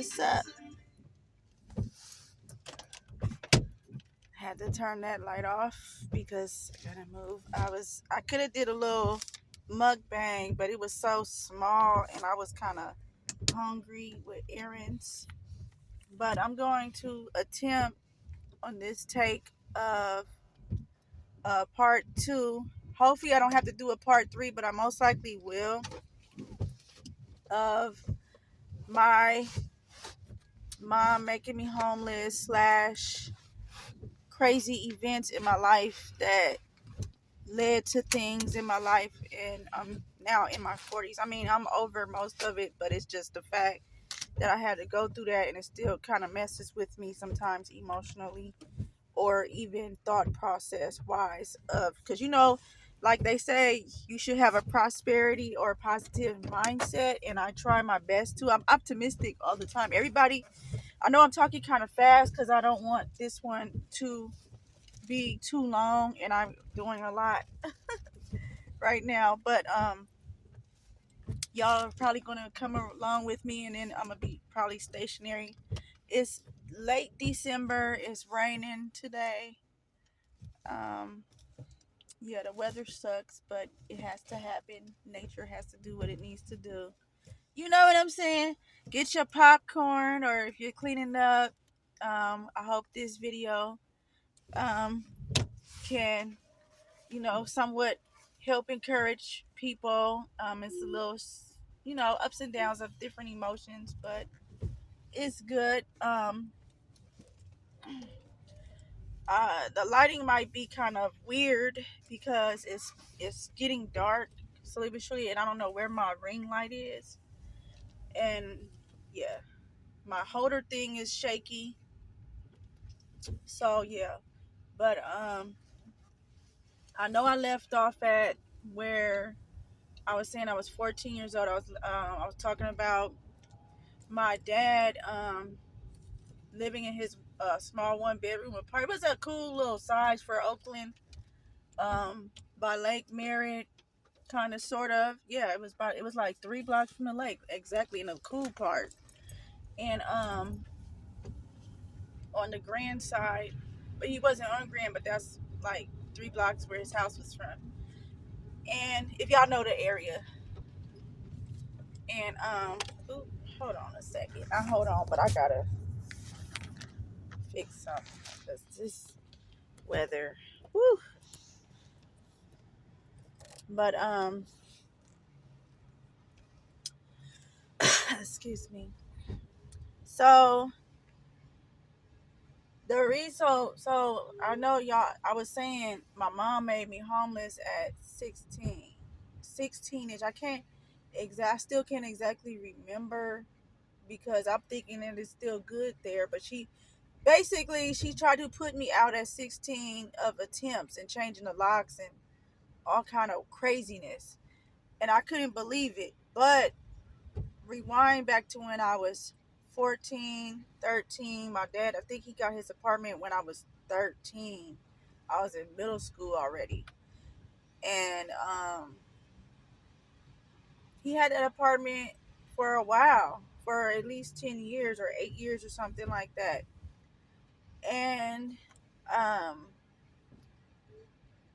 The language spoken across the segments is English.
What's up? Had to turn that light off because I gotta move. I could have did a little mukbang, but it was so small and I was kind of hungry with errands. But I'm going to attempt on this take of part two. Hopefully, I don't have to do a part three, but I most likely will. Of my mom making me homeless slash crazy events in my life that led to things in my life, and I'm now in my 40s. I mean, I'm over most of it, but it's just the fact that I had to go through that, and it still kind of messes with me sometimes emotionally or even thought process wise of, because like they say, you should have a prosperity or positive mindset, and I try my best to. I'm optimistic all the time. Everybody, I know I'm talking kind of fast because I don't want this one to be too long, and I'm doing a lot right now, but y'all are probably gonna come along with me, and then I'm gonna be probably stationary. It's late December. It's raining today. um yeah, the weather sucks, but it has to happen. Nature has to do what it needs to do. You know what I'm saying? Get your popcorn, or if you're cleaning up, I hope this video um can somewhat help encourage people. It's a little, ups and downs of different emotions, but it's good. The lighting might be kind of weird because it's getting dark slowly but surely, and I don't know where my ring light is. And yeah, my holder thing is shaky. So yeah, but I know I left off at where I was saying I was 14 years old. I was talking about my dad living in his small one bedroom apartment. It was a cool little size for Oakland, by Lake Merritt, kind of, sort of. Yeah, it was like 3 blocks from the lake, exactly, in the cool part. And on the Grand side, but he wasn't on Grand, but that's like 3 blocks where his house was from. And if y'all know the area, and ooh, hold on a second. I hold on, but I gotta fix something because this weather. Woo. But excuse me. So the reason, so I know y'all. I was saying my mom made me homeless at 16ish. I still can't exactly remember because I'm thinking that it's still good there. But she tried to put me out at 16 of attempts and changing the locks and all kind of craziness, and I couldn't believe it. But rewind back to when I was 14, 13. My dad, I think he got his apartment when I was 13. I was in middle school already. And he had that apartment for a while, for at least 10 years or 8 years or something like that. And um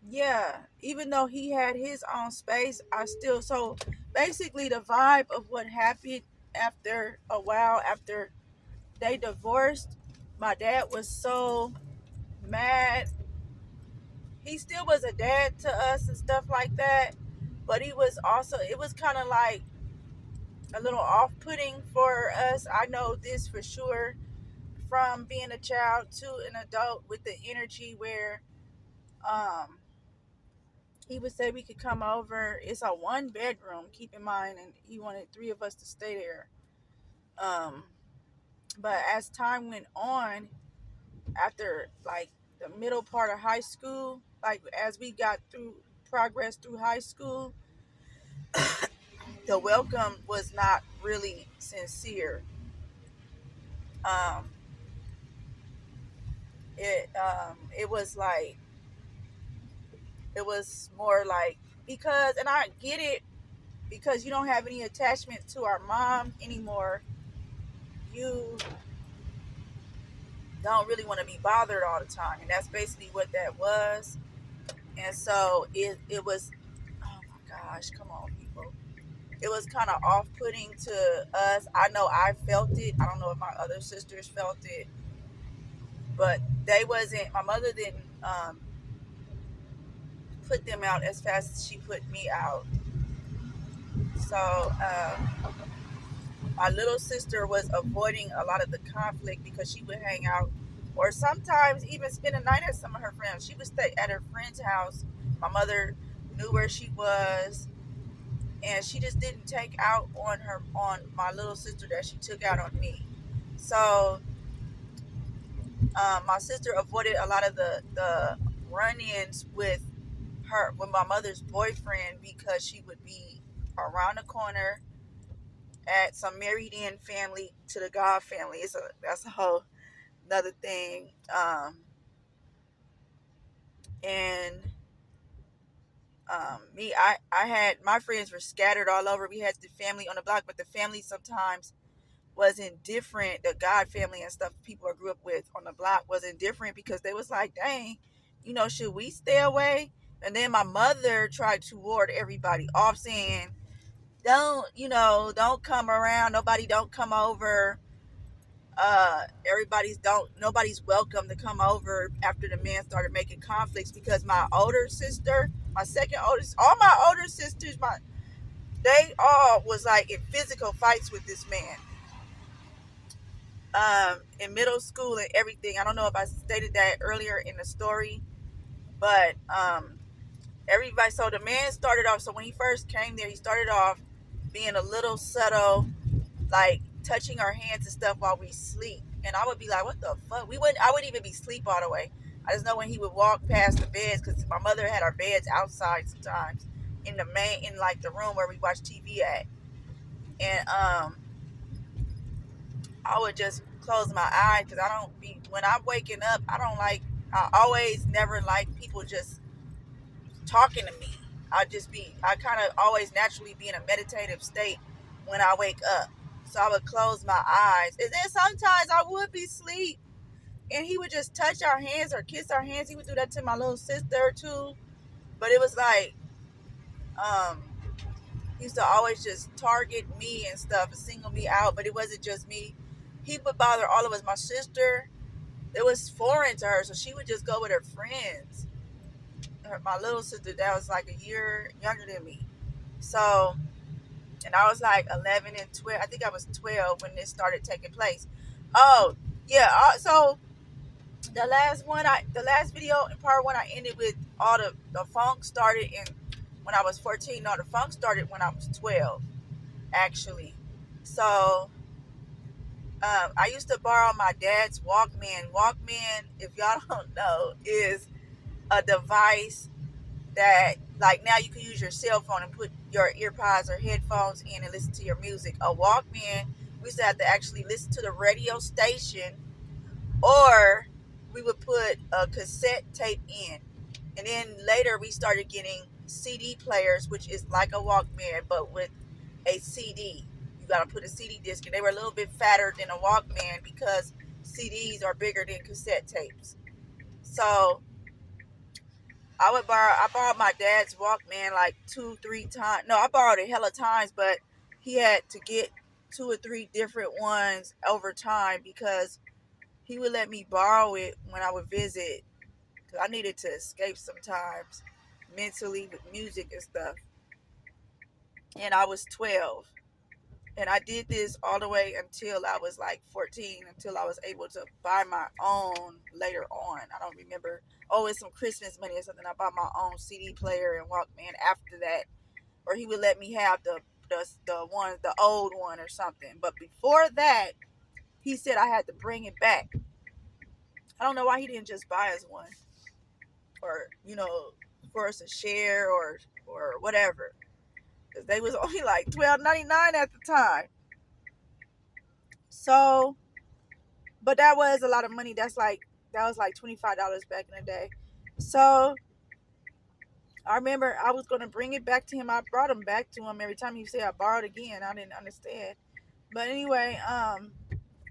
yeah, even though he had his own space, I still, so basically the vibe of what happened after a while, after they divorced, my dad was so mad. He still was a dad to us and stuff like that, but he was also, it was kind of like a little off-putting for us. I know this for sure from being a child to an adult, with the energy where um he would say we could come over. It's a 1 bedroom, keep in mind, and he wanted 3 of us to stay there. um but as time went on, after like the middle part of high school, like as we got through progress through high school, the welcome was not really sincere. Um, it was like, it was more like, because, and I get it, because you don't have any attachment to our mom anymore. you don't really want to be bothered all the time. And that's basically what that was. And so it was, oh my gosh, come on, people. It was kind of off putting to us. I know I felt it. I don't know if my other sisters felt it, but my mother didn't put them out as fast as she put me out. So, my little sister was avoiding a lot of the conflict because she would hang out or sometimes even spend a night at some of her friends. She would stay at her friend's house. My mother knew where she was, and she just didn't take out on my little sister that she took out on me. So my sister avoided a lot of the run-ins with my mother's boyfriend because she would be around the corner at some married in family to the God family. That's a whole another thing. And me, I had my friends were scattered all over. We had the family on the block, but the family sometimes wasn't different. The God family and stuff people I grew up with on the block wasn't different because they was like, dang, should we stay away? And then my mother tried to ward everybody off, saying, don't come around. Nobody don't come over. Nobody's welcome to come over after the man started making conflicts because my older sister, my second oldest, all my older sisters, they all was like in physical fights with this man. In middle school and everything. I don't know if I stated that earlier in the story, but everybody. So the man started off. So when he first came there, he started off being a little subtle, like touching our hands and stuff while we sleep. And I would be like, "What the fuck?" I wouldn't even be asleep all the way. I just know when he would walk past the beds because my mother had our beds outside sometimes in like the room where we watch TV at, and I would just close my eyes because I don't be when I'm waking up. I always never like people just talking to me. I kind of always naturally be in a meditative state when I wake up. So I would close my eyes. And then sometimes I would be asleep and he would just touch our hands or kiss our hands. He would do that to my little sister too. But it was like, um, he used to always just target me and stuff and single me out. But it wasn't just me. He would bother all of us. My sister, it was foreign to her. So she would just go with her friends. My little sister that was like a year younger than me. So, and I was like 11 and 12. I think I was 12 when this started taking place. Oh, yeah. So the last video in part one, I ended with all the funk started when I was 14. No, the funk started when I was 12, actually. So, I used to borrow my dad's Walkman. Walkman, if y'all don't know, is a device that like now you can use your cell phone and put your earpods or headphones in and listen to your music. A Walkman, we used to have to actually listen to the radio station, or we would put a cassette tape in. And then later we started getting CD players, which is like a Walkman but with a CD. You got to put a CD disc, and they were a little bit fatter than a Walkman because CDs are bigger than cassette tapes. So I borrowed my dad's Walkman like 2-3 times. No, I borrowed it hella times, but he had to get 2 or 3 different ones over time because he would let me borrow it when I would visit. Cause I needed to escape sometimes mentally with music and stuff. And I was 12. And I did this all the way until I was like 14, until I was able to buy my own later on. I don't remember. Oh, it's some Christmas money or something. I bought my own CD player and Walkman after that. Or he would let me have the old one or something. But before that, he said I had to bring it back. I don't know why he didn't just buy us one. Or, for us to share or whatever. Because they was only like $12.99 at the time. So, but that was a lot of money. That was like $25 back in the day. So I remember I was gonna bring it back to him. I brought him back to him every time he said I borrowed again. I didn't understand. But anyway,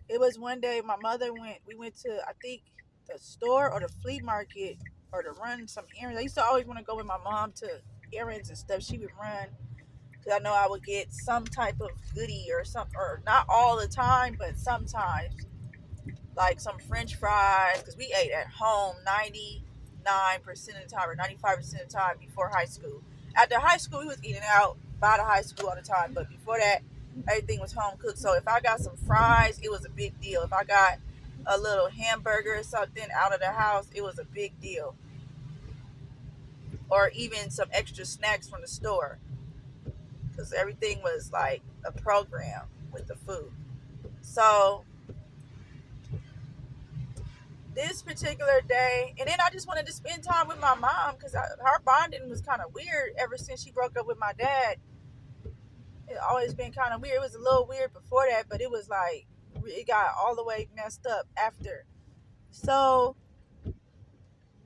It was one day my mother we went to, I think, the store or the flea market or to run some errands. I used to always want to go with my mom to errands and stuff. She would run because I know I would get some type of goodie or something, or not all the time, but sometimes like some French fries because we ate at home 99% of the time or 95% of the time before high school. After high school, we was eating out by the high school all the time, but before that, everything was home cooked. So if I got some fries, it was a big deal. If I got a little hamburger or something out of the house, it was a big deal. Or even some extra snacks from the store because everything was like a program with the food. So this particular day, and then I just wanted to spend time with my mom because her bonding was kind of weird ever since she broke up with my dad. It always been kind of weird. It was a little weird before that, but it was like it got all the way messed up after. So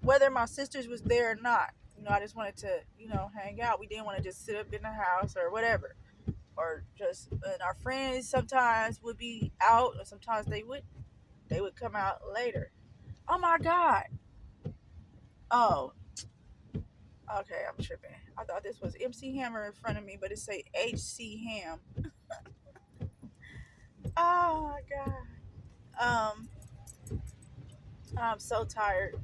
whether my sisters was there or not, I just wanted to, hang out. We didn't want to just sit up in the house or whatever, or just. And our friends sometimes would be out, or sometimes they would. They would come out later. Oh my God. Oh, okay, I'm tripping. I thought this was MC Hammer in front of me, but it say HC Ham. Oh my God. I'm so tired.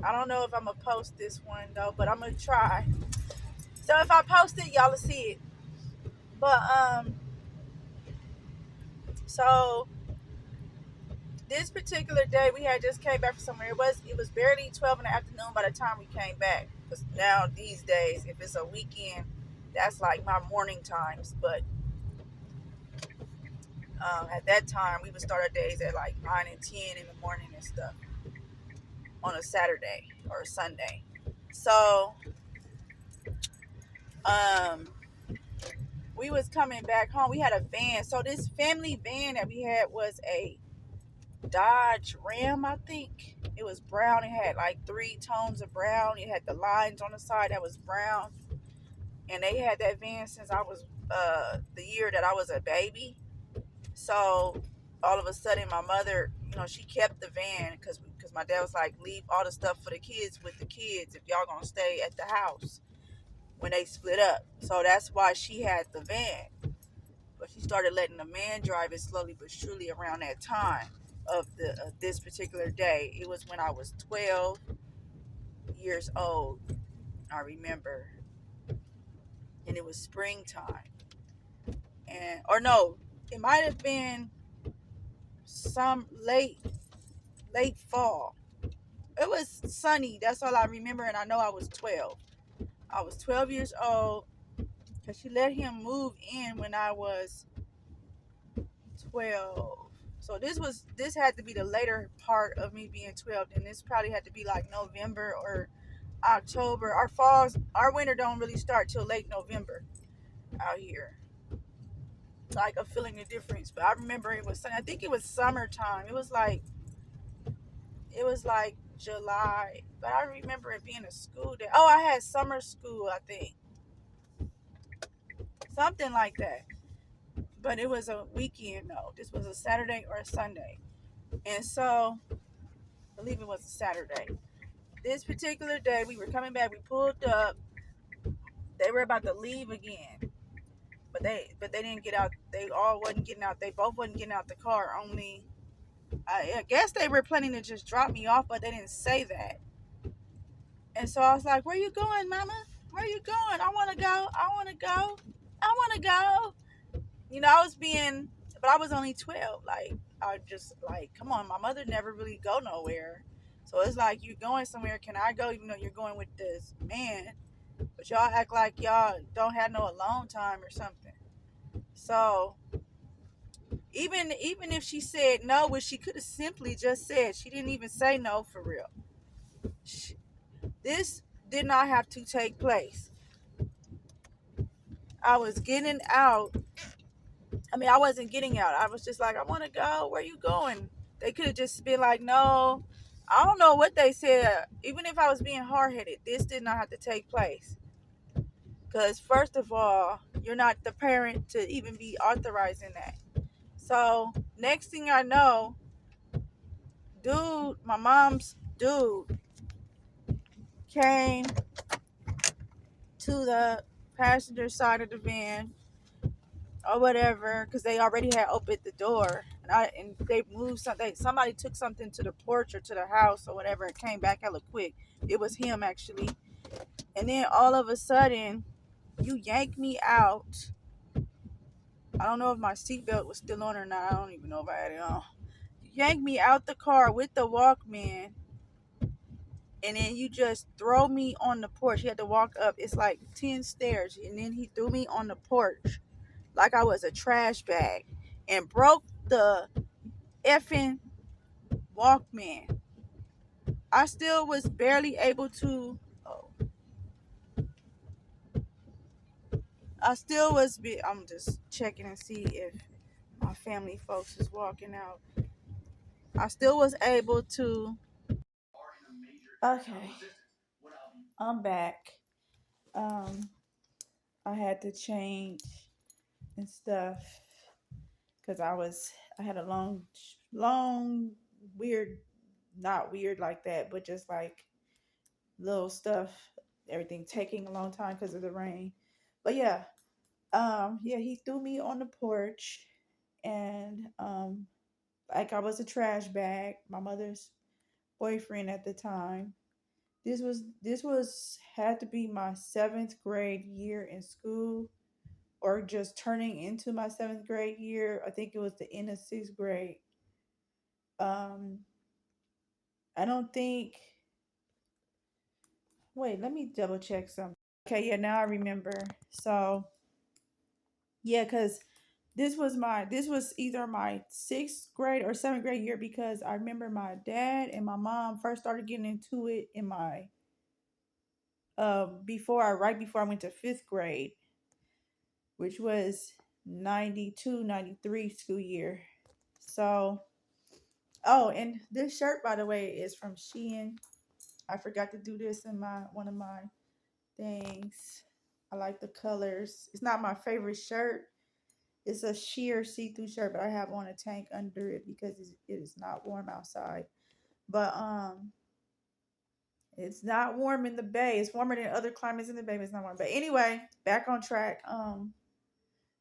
I don't know if I'm gonna post this one though, but I'm gonna try. So if I post it, y'all will see it. But so this particular day we had just came back from somewhere. It was barely 12 in the afternoon by the time we came back. Because now these days, if it's a weekend, that's like my morning times. But at that time, we would start our days at like 9 and 10 in the morning and stuff on a Saturday or a Sunday. So um, we was coming back home. We had a van. So this family van that we had was a Dodge Ram, I think. It was brown. It had like 3 tones of brown. It had the lines on the side that was brown. And they had that van since I was the year that I was a baby. So all of a sudden, my mother, she kept the van because my dad was like, leave all the stuff for the kids with the kids if y'all gonna stay at the house when they split up. So that's why she had the van. But she started letting the man drive it slowly but surely around that time of this particular day. It was when I was 12 years old. I remember, and it was springtime, or no, it might have been some late fall. It was sunny. That's all I remember, and I know I was 12. I was 12 years old because she let him move in when I was 12. So this had to be the later part of me being 12, and this probably had to be like November or October. Our winter don't really start till late November out here. Like I'm feeling the difference, but I remember it was. I think it was summertime. It was like July, but I remember it being a school day. Oh, I had summer school, I think, something like that. But it was a weekend though. This was a Saturday or a Sunday, and so I believe it was a Saturday. This particular day, we were coming back. We pulled up. They were about to leave again, but they didn't get out. They all wasn't getting out. They both wasn't getting out the car. Only I guess they were planning to just drop me off, but they didn't say that. And so I was like, "Where you going, Mama? Where you going? I want to go. I want to go. I want to go." I was being, but I was only 12. Like I just like, come on, my mother never really go nowhere. So it's like you going somewhere. Can I go? Even though you're going with this man, but y'all act like y'all don't have no alone time or something. So even if she said no, which she could have simply just said, she didn't even say no for real. This did not have to take place. I was getting out. I mean, I wasn't getting out. I was just like, I want to go. Where you going? They could have just been like, no. I don't know what they said. Even if I was being hard headed, this did not have to take place. Because first of all, you're not the parent to even be authorizing that. So next thing I know, my mom's dude came to the passenger side of the van or whatever, because they already had opened the door, and they moved something. Somebody took something to the porch or to the house or whatever, and came back hella quick. It was him actually, and then all of a sudden, you yank me out. I don't know if my seatbelt was still on or not. I don't even know if I had it on. You yank me out the car with the Walkman, and then you just throw me on the porch. He had to walk up. It's like 10 stairs, and then he threw me on the porch like I was a trash bag and broke the effing Walkman. I still was barely able to. Oh, I still was. I'm just checking and see if my family folks is walking out. I still was able to. Okay, I'm back. Um, I had to change and stuff because I had a long, weird, not weird like that, but just like little stuff, everything taking a long time because of the rain. But yeah, yeah, he threw me on the porch, and like I was a trash bag. My mother's boyfriend at the time. This was had to be my seventh grade year in school, or just turning into my seventh grade year. I think it was the end of sixth grade. Um, I don't think. Wait, let me double check something. Okay, yeah, now I remember. So yeah, because this was either my sixth grade or seventh grade year, because I remember my dad and my mom first started getting into it in my right before I went to fifth grade, which was 92 93 school year. So, oh, and this shirt, by the way, is from Shein. I forgot to do this in my one of my things. I like the colors. It's not my favorite shirt. It's a sheer see-through shirt, but I have on a tank under it because it is not warm outside. But it's not warm in the bay. It's warmer than other climates in the bay, but it's not warm. But anyway, back on track.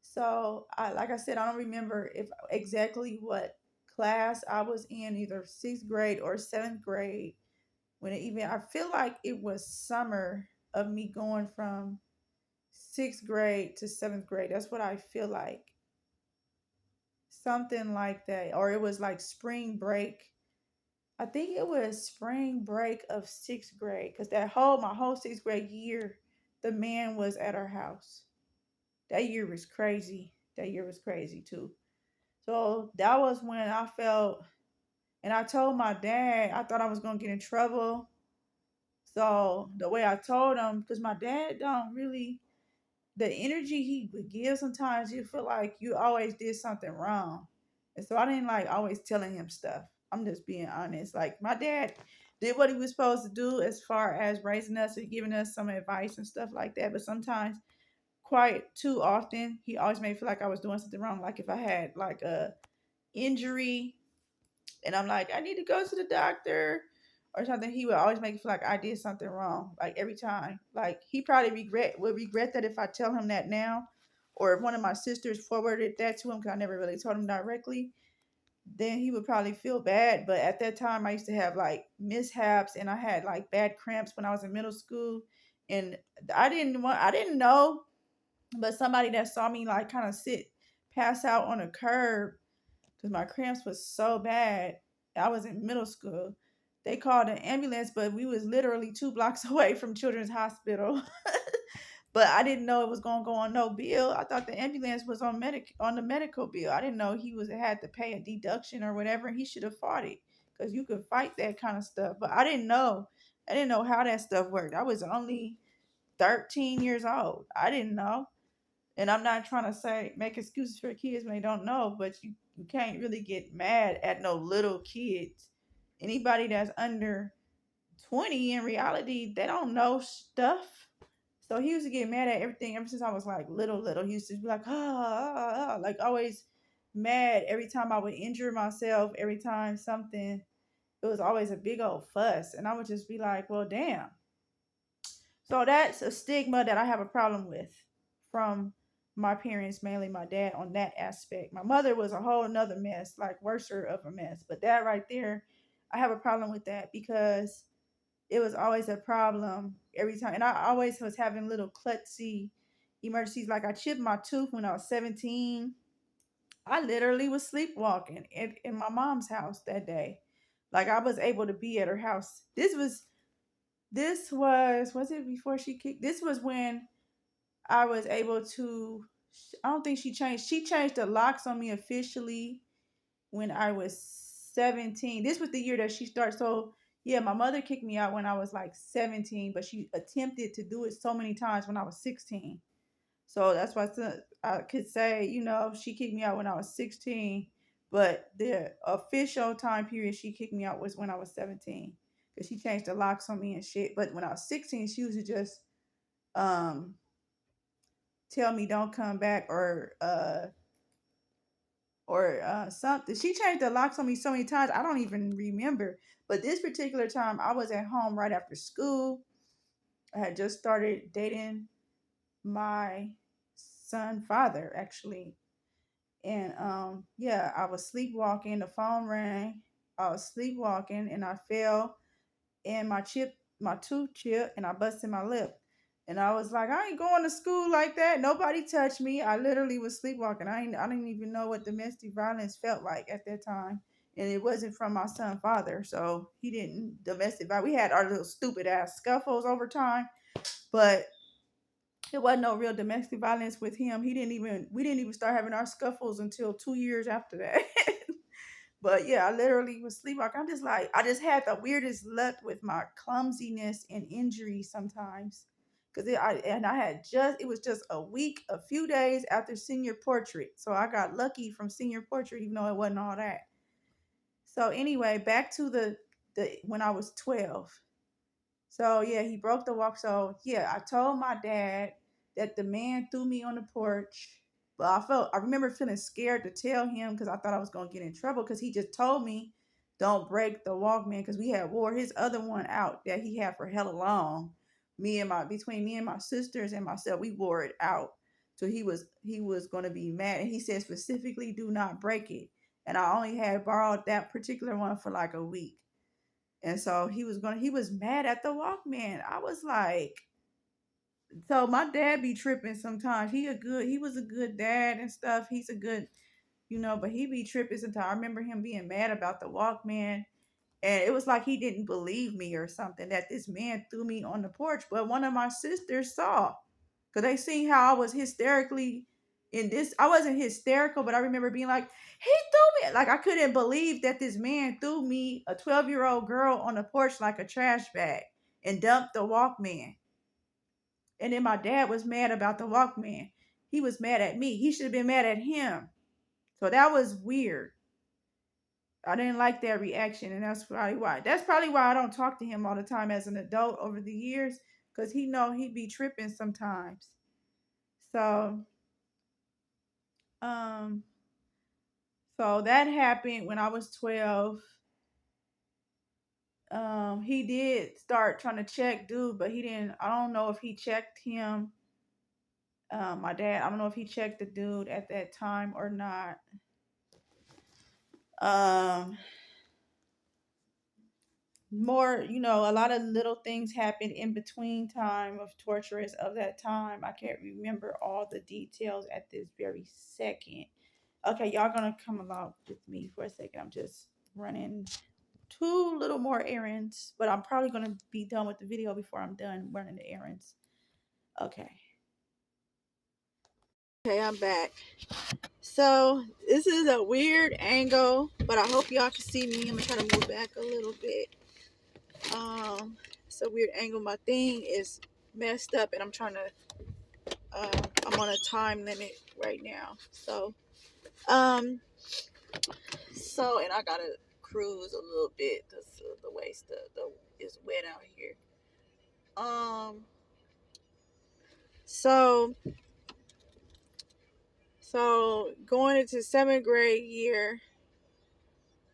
So I like I said, I don't remember if exactly what class I was in, either sixth grade or seventh grade. When it even I feel like it was summer of me going from sixth grade to seventh grade. That's what I feel like. Something like that. Or it was like spring break. I think it was spring break of sixth grade. Because my whole sixth grade year, the man was at our house. That year was crazy. That year was crazy too. So that was when I felt, and I told my dad I thought I was gonna get in trouble. So the way I told him, because my dad don't really, the energy he would give, sometimes you feel like you always did something wrong. And so I didn't like always telling him stuff. I'm just being honest. Like my dad did what he was supposed to do as far as raising us and giving us some advice and stuff like that. But sometimes, quite too often, he always made me feel like I was doing something wrong. Like if I had like a injury and I'm like, I need to go to the doctor or something, he would always make it feel like I did something wrong. Like every time. Like he probably would regret that if I tell him that now. Or if one of my sisters forwarded that to him, because I never really told him directly, then he would probably feel bad. But at that time I used to have like mishaps, and I had like bad cramps when I was in middle school. And I didn't know, but somebody that saw me like kind of pass out on a curb because my cramps was so bad. I was in middle school. They called an ambulance, but we was literally 2 blocks away from Children's Hospital. But I didn't know it was gonna go on no bill. I thought the ambulance was on the medical bill. I didn't know he was had to pay a deduction or whatever. He should have fought it because you could fight that kind of stuff. But I didn't know. I didn't know how that stuff worked. I was only 13 years old. I didn't know. And I'm not trying to say make excuses for kids when they don't know, but you can't really get mad at no little kids. Anybody that's under 20, in reality, they don't know stuff. So he used to get mad at everything ever since I was like little. He used to be like, like always. mad every time I would injure myself, every time something, it was always a big old fuss. And I would just be like, well, damn. So that's a stigma that I have a problem with from my parents, mainly my dad, on that aspect. My mother was a whole nother mess, like worser of a mess. But that right there, I have a problem with that because it was always a problem every time. And I always was having little klutzy emergencies. Like I chipped my tooth when I was 17. I literally was sleepwalking in my mom's house that day. Like I was able to be at her house. Was it before she kicked? This was when I was able to. I don't think she changed. She changed the locks on me officially when I was 17. This was the year that she started. So yeah, my mother kicked me out when I was like 17, but she attempted to do it so many times when I was 16. So that's why I could say, she kicked me out when I was 16, but the official time period she kicked me out was when I was 17 because she changed the locks on me and shit. But when I was 16, she used to just um tell me don't come back or something. She changed the locks on me so many times I don't even remember. But this particular time, I was at home right after school. I had just started dating my son father actually. And yeah, I was sleepwalking. The phone rang. I was sleepwalking and I fell and my tooth chipped and I busted my lip. And I was like, I ain't going to school like that. Nobody touched me. I literally was sleepwalking. I didn't even know what domestic violence felt like at that time. And it wasn't from my son father. So he didn't domestic violence. We had our little stupid ass scuffles over time, but it wasn't no real domestic violence with him. We didn't even start having our scuffles until 2 years after that. But yeah, I literally was sleepwalking. I just had the weirdest luck with my clumsiness and injury sometimes. It was just a few days after senior portrait. So I got lucky from senior portrait, even though it wasn't all that. So anyway, back to the when I was 12. So yeah, he broke the walk. So yeah, I told my dad that the man threw me on the porch. But I remember feeling scared to tell him because I thought I was gonna get in trouble because he just told me don't break the Walkman because we had wore his other one out that he had for hella long. Between me and my sisters and myself, we wore it out. So he was gonna be mad and he said specifically do not break it. And I only had borrowed that particular one for like a week. And so he was mad at the Walkman. I was like, so my dad be tripping sometimes. He was a good dad and stuff. He's a good, but he be tripping sometimes. I remember him being mad about the Walkman. And it was like he didn't believe me or something that this man threw me on the porch. But one of my sisters saw. Because they seen how I was hysterically in this. I wasn't hysterical, but I remember being like, he threw me. Like, I couldn't believe that this man threw me, a 12-year-old girl, on the porch like a trash bag and dumped the Walkman. And then my dad was mad about the Walkman. He was mad at me. He should have been mad at him. So that was weird. I didn't like that reaction, and that's probably why. That's probably why I don't talk to him all the time as an adult over the years, because he know he be tripping sometimes. So Um, so that happened when I was 12. He did start trying to check dude, but he didn't. I don't know if he checked him. My dad, I don't know if he checked the dude at that time or not. Um, a lot of little things happened in between time of torturous of that time. I can't remember all the details at this very second. Okay, y'all gonna come along with me for a second. I'm just running two little more errands, but I'm probably going to be done with the video before I'm done running the errands. Okay. Okay, I'm back. So this is a weird angle, but I hope y'all can see me. I'm gonna try to move back a little bit. It's a weird angle. My thing is messed up, and I'm trying to. I'm on a time limit right now, um, and I gotta cruise a little bit because the way is wet out here. Um, So So going into seventh grade year.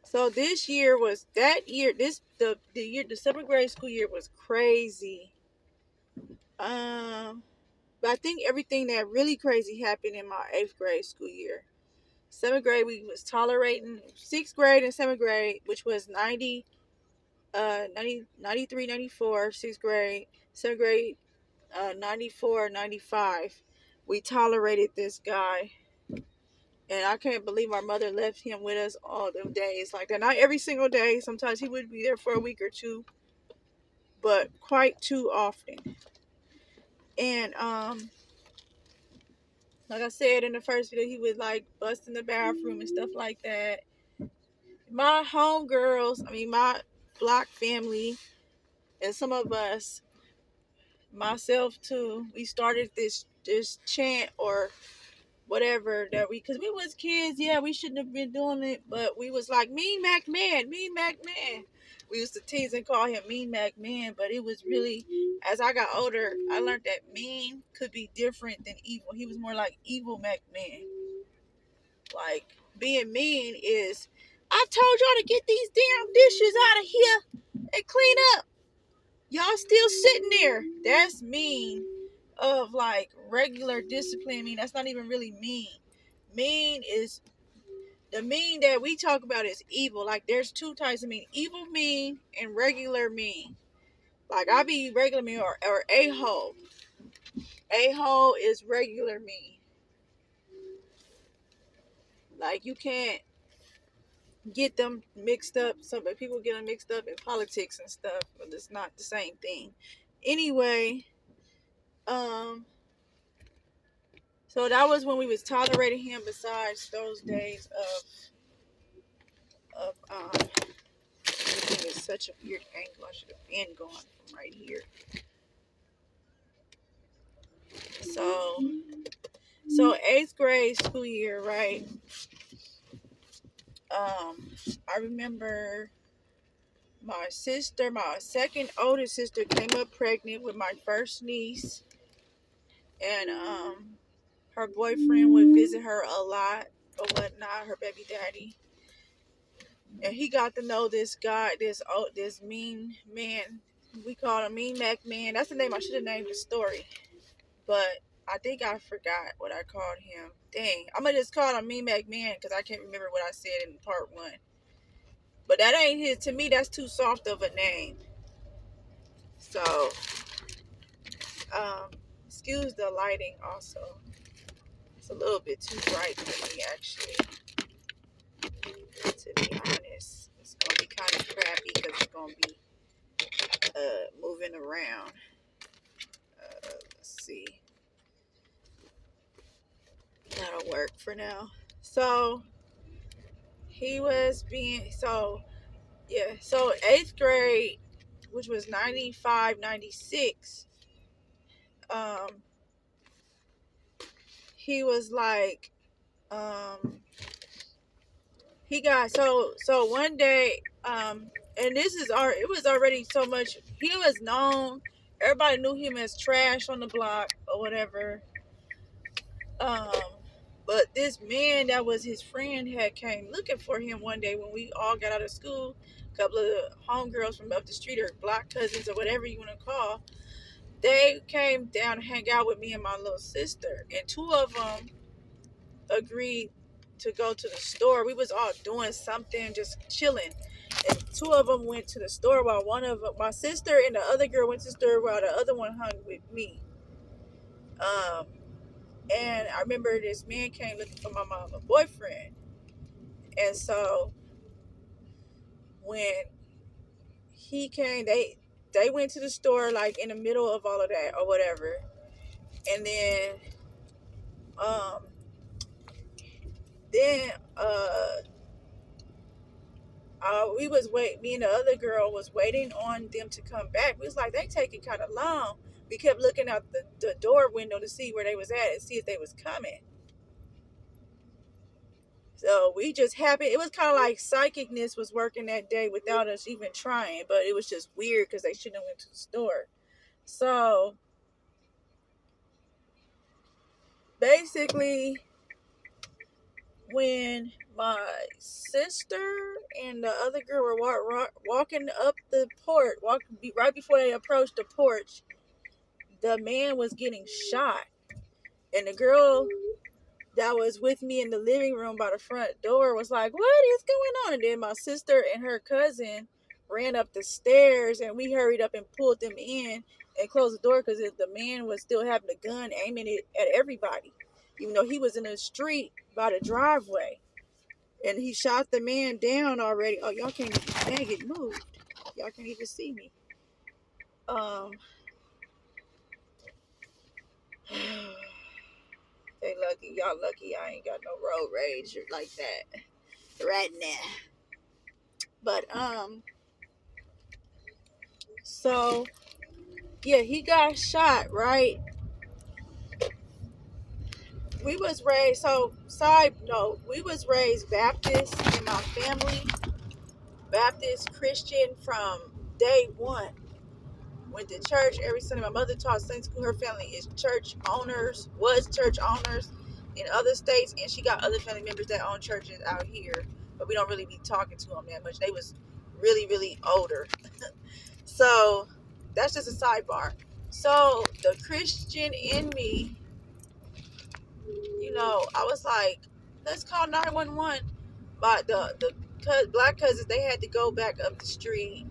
So this year was that year. The seventh grade school year was crazy. But I think everything that really crazy happened in my eighth grade school year. Seventh grade we was tolerating sixth grade and seventh grade, which was 93, 94, sixth grade, seventh grade, 94, 95. We tolerated this guy. And I can't believe our mother left him with us all them days like that. Not every single day. Sometimes he would be there for a week or two, but quite too often. And like I said in the first video, he would like bust in the bathroom and stuff like that. My homegirls, I mean my block family, and some of us, myself too, we started this chant or whatever that because we was kids. Yeah, we shouldn't have been doing it, but we was like Mean Mac Man, Mean Mac Man. We used to tease and call him Mean Mac Man, but it was really, as I got older, I learned that mean could be different than evil. He was more like Evil Mac Man. Like being mean is, I told y'all to get these damn dishes out of here and clean up. Y'all still sitting there. That's mean. Of like regular discipline. I mean, that's not even really mean. Mean is the mean that we talk about is evil. Like there's two types of mean: evil mean and regular mean. Like I be regular mean or a hole. A hole is regular mean. Like you can't get them mixed up. Some people get them mixed up in politics and stuff, but it's not the same thing. Anyway, um, so that was when we was tolerating him. Besides those days of everything is such a weird angle. I should have been going from right here. So eighth grade school year, right? I remember my sister, my second oldest sister, came up pregnant with my first niece, and her boyfriend would visit her a lot or whatnot, her baby daddy. And he got to know this guy, this mean man. We called him Mean Mac Man. That's the name I should have named the story. But I think I forgot what I called him. Dang. I'm going to just call him Mean Mac Man because I can't remember what I said in part one. But that ain't his. To me, that's too soft of a name. So, excuse the lighting also. It's a little bit too bright for me, actually. To be honest. It's going to be kind of crappy because it's going to be moving around. Let's see. That'll work for now. So he was being so eighth grade, which was 95, 96. He was like he got so one day, and it was already so much. He was known, everybody knew him as trash on the block or whatever. Um, but this man that was his friend had came looking for him one day when we all got out of school. A couple of homegirls from up the street or block cousins or whatever you want to call. They came down to hang out with me and my little sister, and two of them agreed to go to the store. We was all doing something, just chilling, and two of them went to the store while one of them, my sister and the other girl, went to the store while the other one hung with me. And I remember this man came looking for my mama boyfriend. And so when he came, they went to the store like in the middle of all of that or whatever. And um then me and the other girl was waiting on them to come back. We was like, they taking kind of long. We kept looking out the door window to see where they was at and see if they was coming. So we just happened. It was kind of like psychicness was working that day without us even trying, but it was just weird because they shouldn't have went to the store. So basically, when my sister and the other girl were walking up the porch, right before they approached the porch, the man was getting shot. And the girl that was with me in the living room by the front door was like, "What is going on?" And then my sister and her cousin ran up the stairs, and we hurried up and pulled them in and closed the door because the man was still having a gun aiming it at everybody, even though he was in the street by the driveway. And he shot the man down already. Oh, y'all can't even, dang it, moved. Y'all can't even see me. Um, they lucky. Y'all lucky I ain't got no road rage like that right now. But so yeah, he got shot, right? We was raised, so side note, we was raised Baptist in my family, Baptist Christian from day one. Went to church every Sunday. My mother taught Sunday school. Her family is church owners, was church owners in other states, and she got other family members that own churches out here, but we don't really be talking to them that much. They was really, really older. So that's just a sidebar. So the Christian in me, I was like, let's call 911. But the black cousins, they had to go back up the street.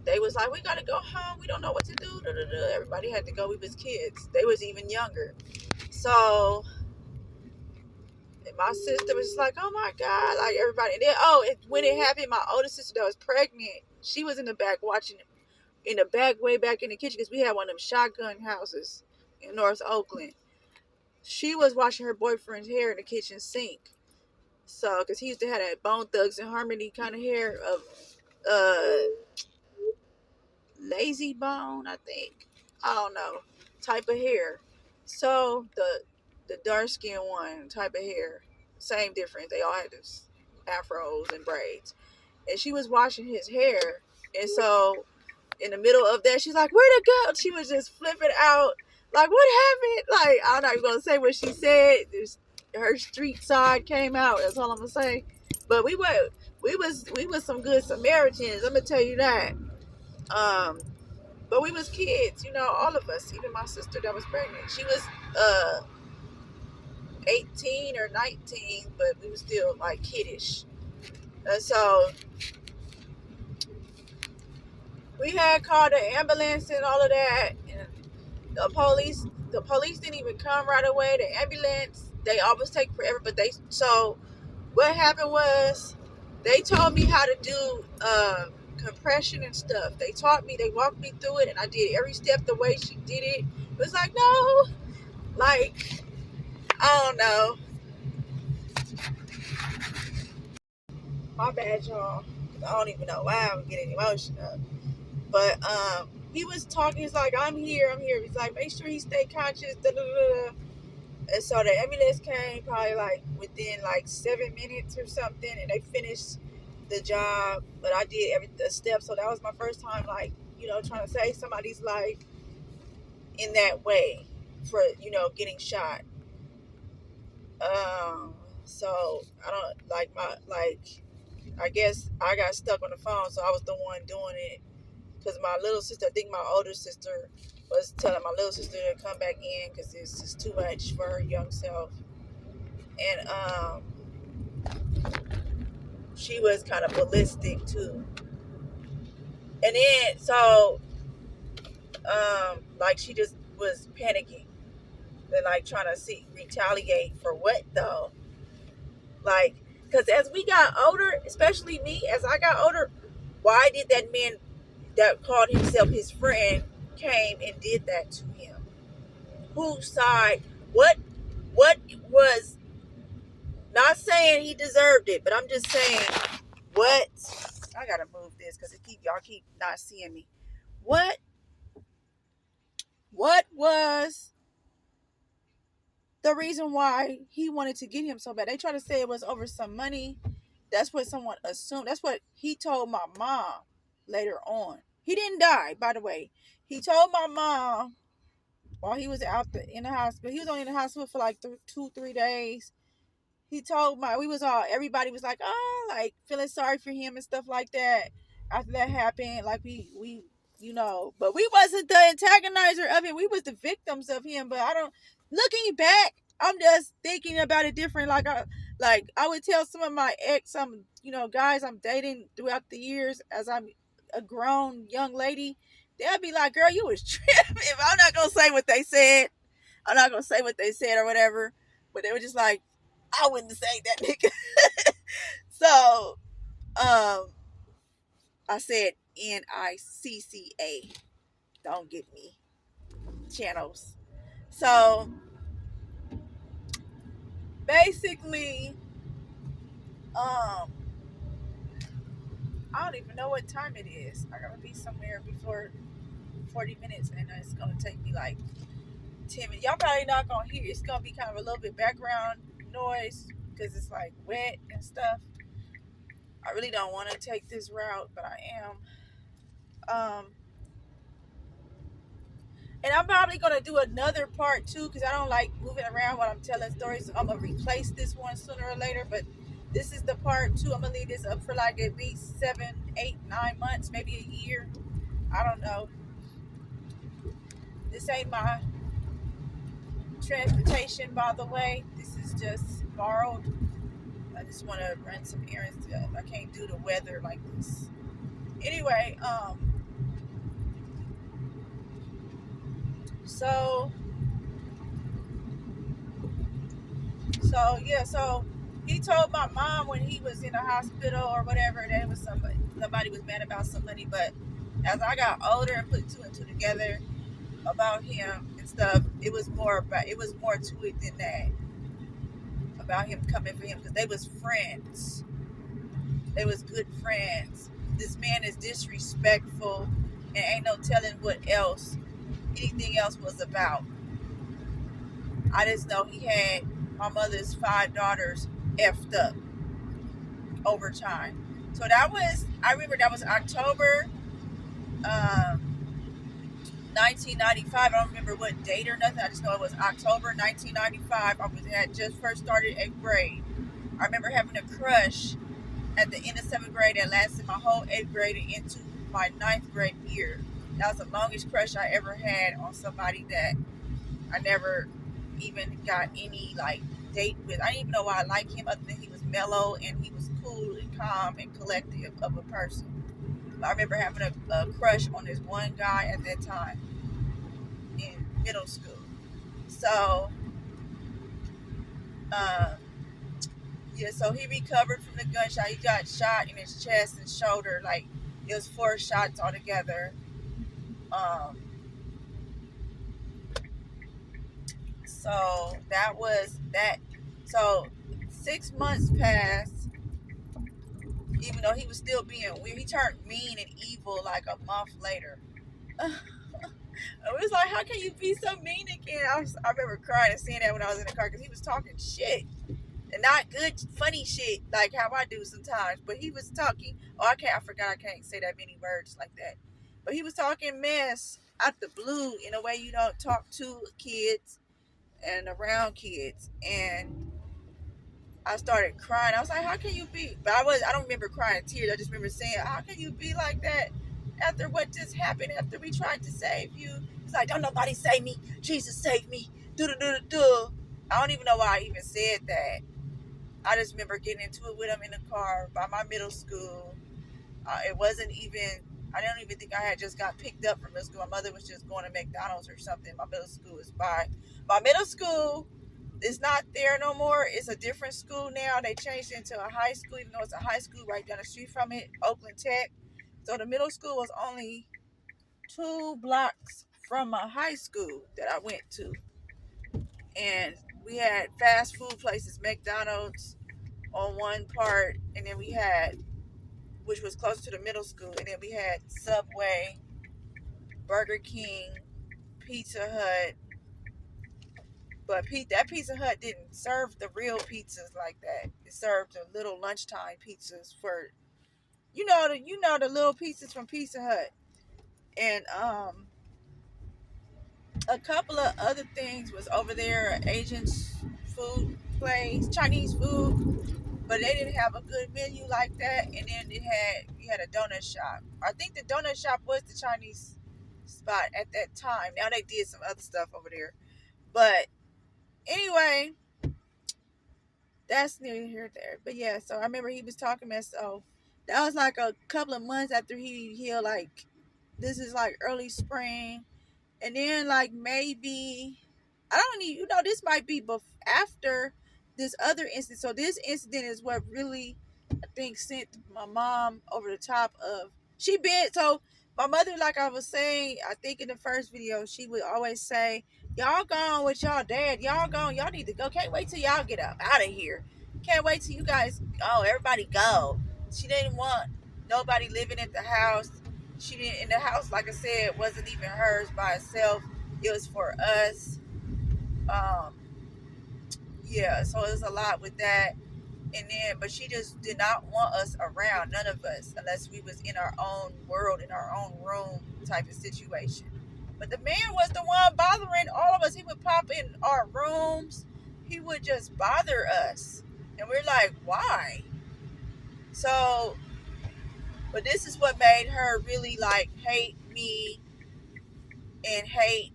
They was like, we gotta go home. We don't know what to do. Da, da, da. Everybody had to go. We was kids. They was even younger. So my sister was like, oh my God, like everybody. And then, when it happened, my older sister that was pregnant, she was in the back watching it, in the back, way back in the kitchen, because we had one of them shotgun houses in North Oakland. She was washing her boyfriend's hair in the kitchen sink. So, because he used to have that Bone Thugs and Harmony kind of hair of lazy bone, I think. I don't know. Type of hair. So, the dark skinned one type of hair. Same difference. They all had this afros and braids. And she was washing his hair. And so, in the middle of that, she's like, "Where'd it go?" She was just flipping out. Like, what happened? Like, I'm not even going to say what she said. Her street side came out. That's all I'm going to say. But we was some good Samaritans. I'm going to tell you that. But we was kids, all of us. Even my sister that was pregnant. She was 18 or 19, but we was still like kiddish. And so we had called the ambulance and all of that. And the police didn't even come right away. The ambulance, they always take forever. But so what happened was they told me how to do compression and stuff. They walked me through it, and I did every step the way she did it. It was like, no, like, I don't know. My bad, y'all. I don't even know why I'm getting emotional. But he was talking. He's like, I'm here. He's like, make sure he stay conscious. Da, da, da, da. And so the ambulance came probably like within like 7 minutes or something, and they finished the job. But I did every step, so that was my first time, like, trying to save somebody's life in that way for getting shot. So I don't I guess I got stuck on the phone, so I was the one doing it because my little sister, I think my older sister was telling my little sister to come back in because it's just too much for her young self. And she was kind of ballistic too. And then like she just was panicking and like trying to retaliate for what though? Like, because as we got older, especially me, as I got older, why did that man that called himself his friend came and did that to him? Whose side? What was, not saying he deserved it, but I'm just saying, what? I gotta move this because y'all keep not seeing me. What was the reason why he wanted to get him so bad? They try to say it was over some money. That's what someone assumed. That's what he told my mom later on. He didn't die, by the way. He told my mom while he was in the hospital. He was only in the hospital for like 2-3 days. he told we was all, everybody was like, oh, like feeling sorry for him and stuff like that. After that happened, like we but we wasn't the antagonizer of him. We was the victims of him. But I don't, looking back, I'm just thinking about it different. Like I would tell some of my ex, some guys I'm dating throughout the years, as I'm a grown young lady, they'll be like, girl, you was tripping. I'm not gonna say what they said. I'm not gonna say what they said or whatever. But they were just like, I wouldn't say that nigga. So, I said NICCA. Don't get me channels. So basically, um, I don't even know what time it is. I gotta be somewhere before 40 minutes, and it's gonna take me like 10 minutes. Y'all probably not gonna hear. It's gonna be kind of a little bit background noise because it's like wet and stuff. I really don't want to take this route, but I am. And I'm probably gonna do another part too, because I don't like moving around while I'm telling stories. So I'm gonna replace this one sooner or later. But this is the part two. I'm gonna leave this up for like at least 7, 8, 9 months, maybe a year. I don't know. This ain't my transportation, by the way. This is just borrowed. I just want to run some errands. I can't do the weather like this. Anyway, so so he told my mom when he was in the hospital or whatever that it was somebody was mad about somebody. But as I got older and put two and two together about him and stuff, it was more to it than that, about him coming for him, because they was friends. They was good friends. This man is disrespectful, and ain't no telling what else anything else was about. I just know he had my mother's 5 daughters effed up over time. So I remember that was October 1995. I don't remember what date or nothing. I just know it was October 1995. Had just first started 8th grade. I remember having a crush at the end of 7th grade that lasted my whole 8th grade and into my 9th grade year. That was the longest crush I ever had on somebody that I never even got any like date with. I didn't even know why I liked him, other than he was mellow and he was cool and calm and collective of a person. But I remember having a crush on this one guy at that time in middle school. So, uh, yeah, so he recovered from the gunshot. He got shot in his chest and shoulder. Like, it was 4 shots altogether. Um, so that was that. So 6 months passed. Even though he was still being weird, he turned mean and evil like a month later. It was like, how can you be so mean again? I remember crying and saying that when I was in the car, because he was talking shit. And not good, funny shit like how I do sometimes. But he was talking, I forgot I can't say that many words like that. But he was talking mess out the blue in a way you don't talk to kids and around kids. And I started crying. I was like, how can you be? But I don't remember crying tears. I just remember saying, how can you be like that after what just happened, after we tried to save you? It's like, don't nobody save me. Jesus saved me. Do. I don't even know why I even said that. I just remember getting into it with him in the car by my middle school. It wasn't even, I don't even think I had just got picked up from middle school. My mother was just going to McDonald's or something. My middle school is by. My middle school is not there no more. It's a different school now. They changed it into a high school, even though it's a high school right down the street from it, Oakland Tech. So the middle school was only 2 blocks from my high school that I went to. And we had fast food places, McDonald's on one part, and then we had, which was close to the middle school, and then we had Subway, Burger King, Pizza Hut. But that Pizza Hut didn't serve the real pizzas like that. It served the little lunchtime pizzas for, the little pizzas from Pizza Hut. And a couple of other things was over there, Asian food. place, Chinese food, but they didn't have a good menu like that. And then you had a donut shop. I think the donut shop was the Chinese spot at that time. Now they did some other stuff over there. But anyway, that's near here there. But yeah, so I remember he was talking about, so that was like a couple of months after he healed. Like this is like early spring, and then like maybe I don't need, this might be after this other incident. So this incident is what really I think sent my mom over the top of, she been, so my mother, like I was saying, I think in the first video, she would always say, y'all gone with y'all dad, y'all gone, y'all need to go, can't wait till y'all get up out of here, can't wait till you guys, oh, everybody go. She didn't want nobody living at the house. She didn't, in the house, like I said, wasn't even hers by itself, it was for us. um yeah, so it was a lot with that. And then, but she just did not want us around, none of us, unless we was in our own world, in our own room type of situation. But the man was the one bothering all of us. He would pop in our rooms, he would just bother us, and we're like, why? So, but this is what made her really like hate me and hate,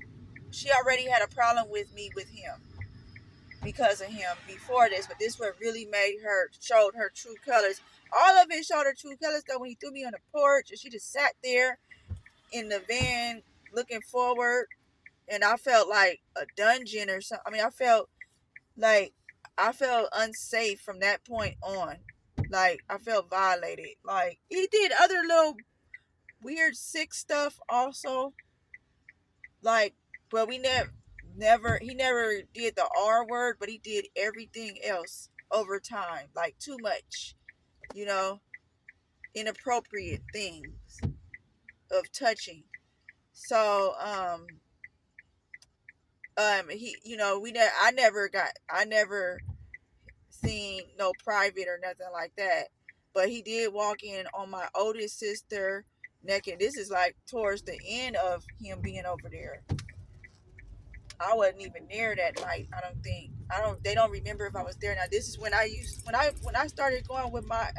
she already had a problem with me with him because of him before this, but this what really made her, showed her true colors. All of it showed her true colors though, when he threw me on the porch and she just sat there in the van looking forward, and I felt like a dungeon or something. I mean, like I felt unsafe from that point on. Like I felt violated. Like he did other little weird sick stuff also. Like, but we he never did the R word, but he did everything else over time, like too much, you know, inappropriate things of touching. So, he, I never seen no private or nothing like that, but he did walk in on my oldest sister naked. This is like towards the end of him being over there. I wasn't even there that night. I don't think. I don't. They don't remember if I was there. Now this is when I started going with my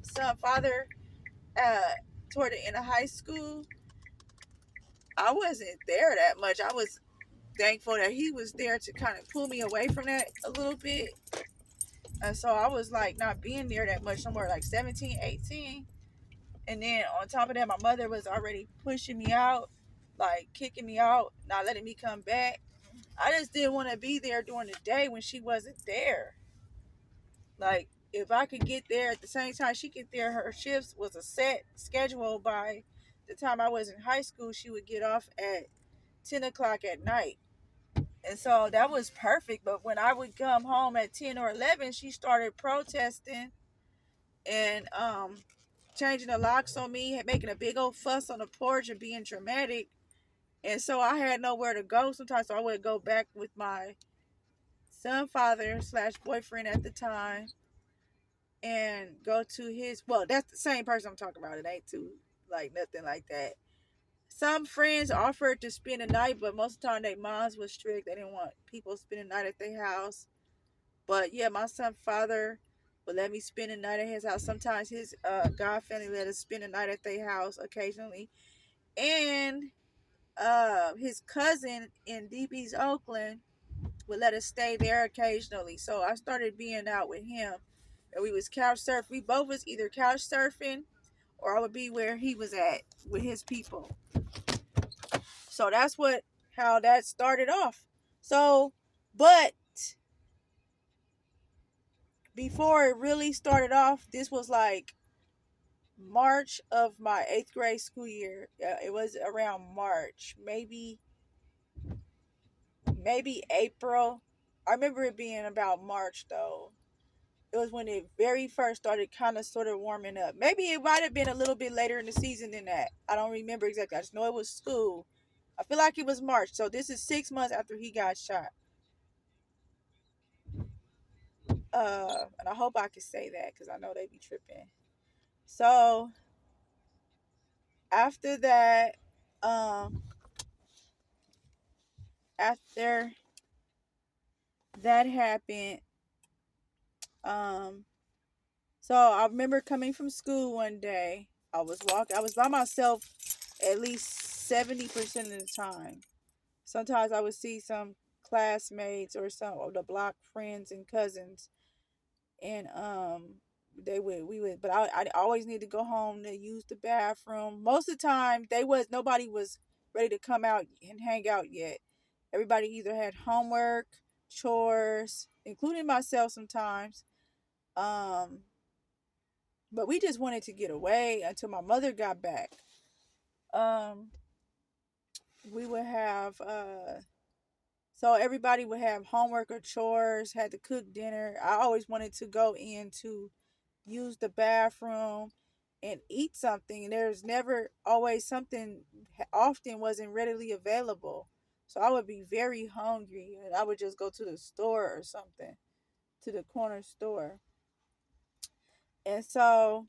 son father toward the end of high school. I wasn't there that much. I was thankful that he was there to kind of pull me away from that a little bit. And so I was like not being there that much, somewhere like 17, 18. And then on top of that, my mother was already pushing me out, like kicking me out, not letting me come back. I just didn't want to be there during the day when she wasn't there. Like, if I could get there at the same time she get there, her shifts was a set schedule. By the time I was in high school, she would get off at 10 o'clock at night. And so that was perfect. But when I would come home at 10 or 11, she started protesting and changing the locks on me, making a big old fuss on the porch and being dramatic. And so I had nowhere to go sometimes. So I would go back with my son father slash boyfriend at the time and go to his, well, that's the same person I'm talking about. It ain't too like nothing like that. Some friends offered to spend the night, but most of the time their moms was strict. They didn't want people spending the night at their house. But yeah, my son father would let me spend the night at his house. Sometimes his God family let us spend the night at their house occasionally. And his cousin in DB's Oakland would let us stay there occasionally. So I started being out with him, and we was couch surfing. We both was either couch surfing, or I would be where he was at with his people. So that's how that started off. So, but before it really started off, this was like March of my 8th grade school year. It was around March, maybe April. I remember it being about March though. It was when it very first started kind of sort of warming up. Maybe it might have been a little bit later in the season than that. I don't remember exactly. I just know it was school. I feel like it was March. So this is 6 months after he got shot. And I hope I can say that because I know they be tripping. So after that, um, after that happened, Um, so I remember coming from school one day. I was walking. I was by myself at least 70% of the time. Sometimes I would see some classmates or some of the block friends and cousins, and they would we would. But I always need to go home to use the bathroom. Most of the time, nobody was ready to come out and hang out yet. Everybody either had homework, chores, including myself sometimes. Um, but we just wanted to get away until my mother got back. Um, we would have so everybody would have homework or chores, had to cook dinner. I always wanted to go in to use the bathroom and eat something. There's never always something, often wasn't readily available. So I would be very hungry and I would just go to the store or something, to the corner store. And so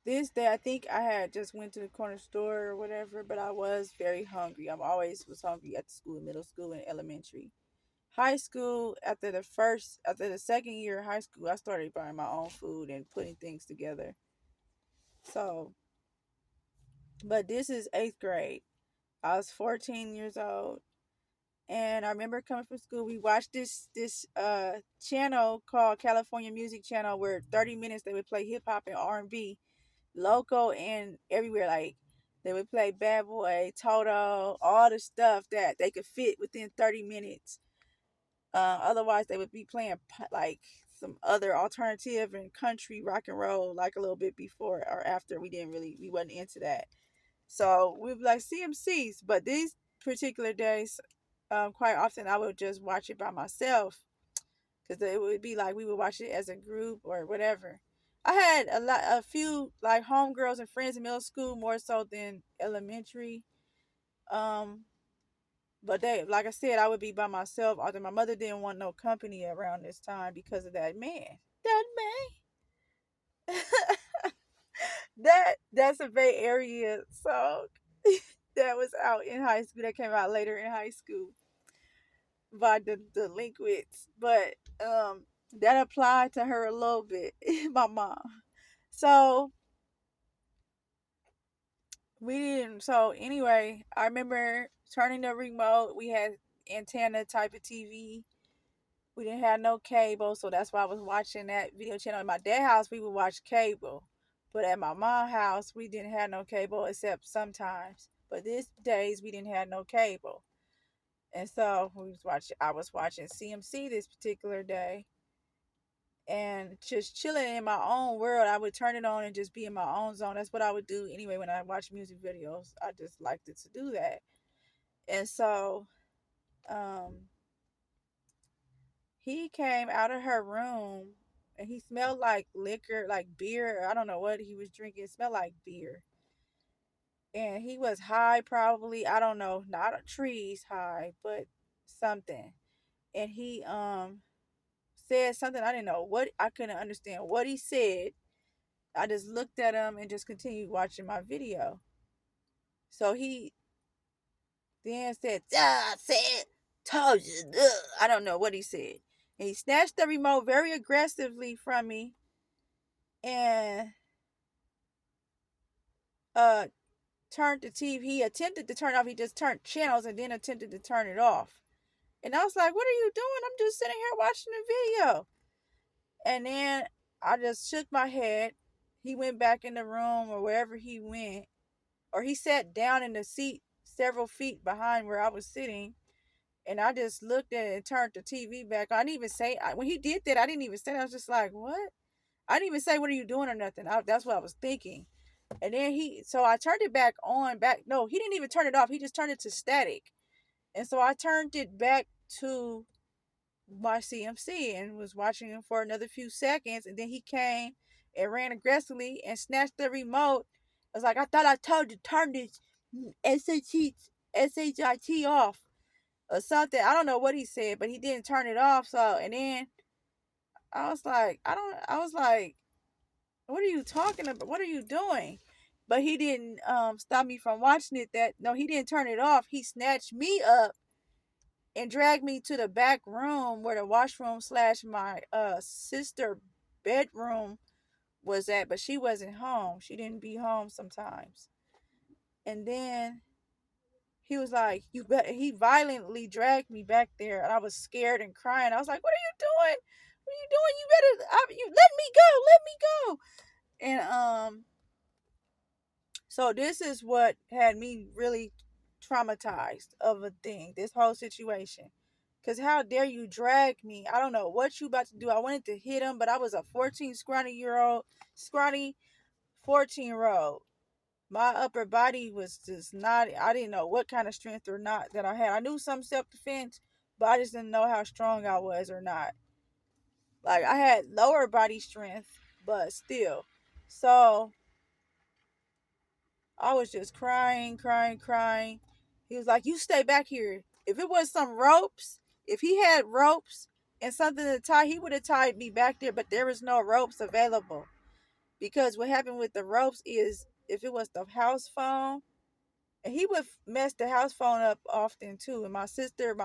this day I think I had just went to the corner store or whatever, but I was very hungry. I'm always was hungry at the school, middle school and elementary. High school, after the second year of high school, I started buying my own food and putting things together. So, but this is eighth grade. I was 14 years old, and I remember coming from school. We watched this channel called California Music Channel, where 30 minutes they would play hip hop and R&B, local and everywhere. Like they would play Bad Boy, Toto, all the stuff that they could fit within 30 minutes. Otherwise, they would be playing like some other alternative and country rock and roll, like a little bit before or after. We wasn't into that. So we would like CMCs, but these particular days, quite often I would just watch it by myself because it would be like we would watch it as a group or whatever. I had a few like homegirls and friends in middle school more so than elementary. Um, but they, like I said, I would be by myself. Although my mother didn't want no company around this time because of that man. That man. That's a Bay Area song that was out in high school. That came out later in high school by the delinquents. But that applied to her a little bit. My mom. So we didn't. So anyway, I remember turning the remote. We had antenna type of TV. We didn't have no cable, so that's why I was watching that video channel. At my dad's house, we would watch cable, but at my mom's house, we didn't have no cable except sometimes. But these days, we didn't have no cable, and so I was watching CMC this particular day, and just chilling in my own world. I would turn it on and just be in my own zone. That's what I would do anyway when I watch music videos. I just liked it to do that, and so um he came out of her room and he smelled like liquor, like beer. I don't know what he was drinking. It smelled like beer. And he was high, probably. I don't know, not a trees high, but something. And he said something I didn't know what, I couldn't understand what he said. I just looked at him and just continued watching my video. So he then said, "Ah, said, told you." I don't know what he said. And he snatched the remote very aggressively from me and uh turned the TV. He attempted to turn it off. He just turned channels and then attempted to turn it off. And I was like, "What are you doing? I'm just sitting here watching the video." And then I just shook my head. He went back in the room or wherever he went, or he sat down in the seat several feet behind where I was sitting. And I just looked at it and turned the TV back. I didn't even say, when he did that, I didn't even say that. I was just like, "What?" I didn't even say, "What are you doing?" or nothing. That's what I was thinking. And then so I turned it back on, no, he didn't even turn it off. He just turned it to static. And so I turned it back to my CMC and was watching him for another few seconds. And then he came and ran aggressively and snatched the remote. I was like, "I thought I told you to turn this SHIT off," or something. I don't know what he said, but he didn't turn it off. So, and then I was like, "What are you talking about? What are you doing?" But he didn't stop me from watching it. That no, he didn't turn it off. He snatched me up and dragged me to the back room where the washroom slash my sister bedroom was at, but she wasn't home. She didn't be home sometimes. And then he was like, "You bet." He violently dragged me back there, and I was scared and crying. I was like, "What are you doing? What are you doing? You you let me go, let me go." And so this is what had me really traumatized of a thing. This whole situation. Cause how dare you drag me? I don't know what you about to do. I wanted to hit him, but I was a 14 scrawny 14-year-old. My upper body was just not, I didn't know what kind of strength or not that I had. I knew some self-defense, but I just didn't know how strong I was or not. Like I had lower body strength, but still. So I was just crying, crying, crying. He was like, "You stay back here." If it was some ropes, if he had ropes and something to tie, he would have tied me back there, but there was no ropes available. Because what happened with the ropes is if it was the house phone, and he would mess the house phone up often too. And my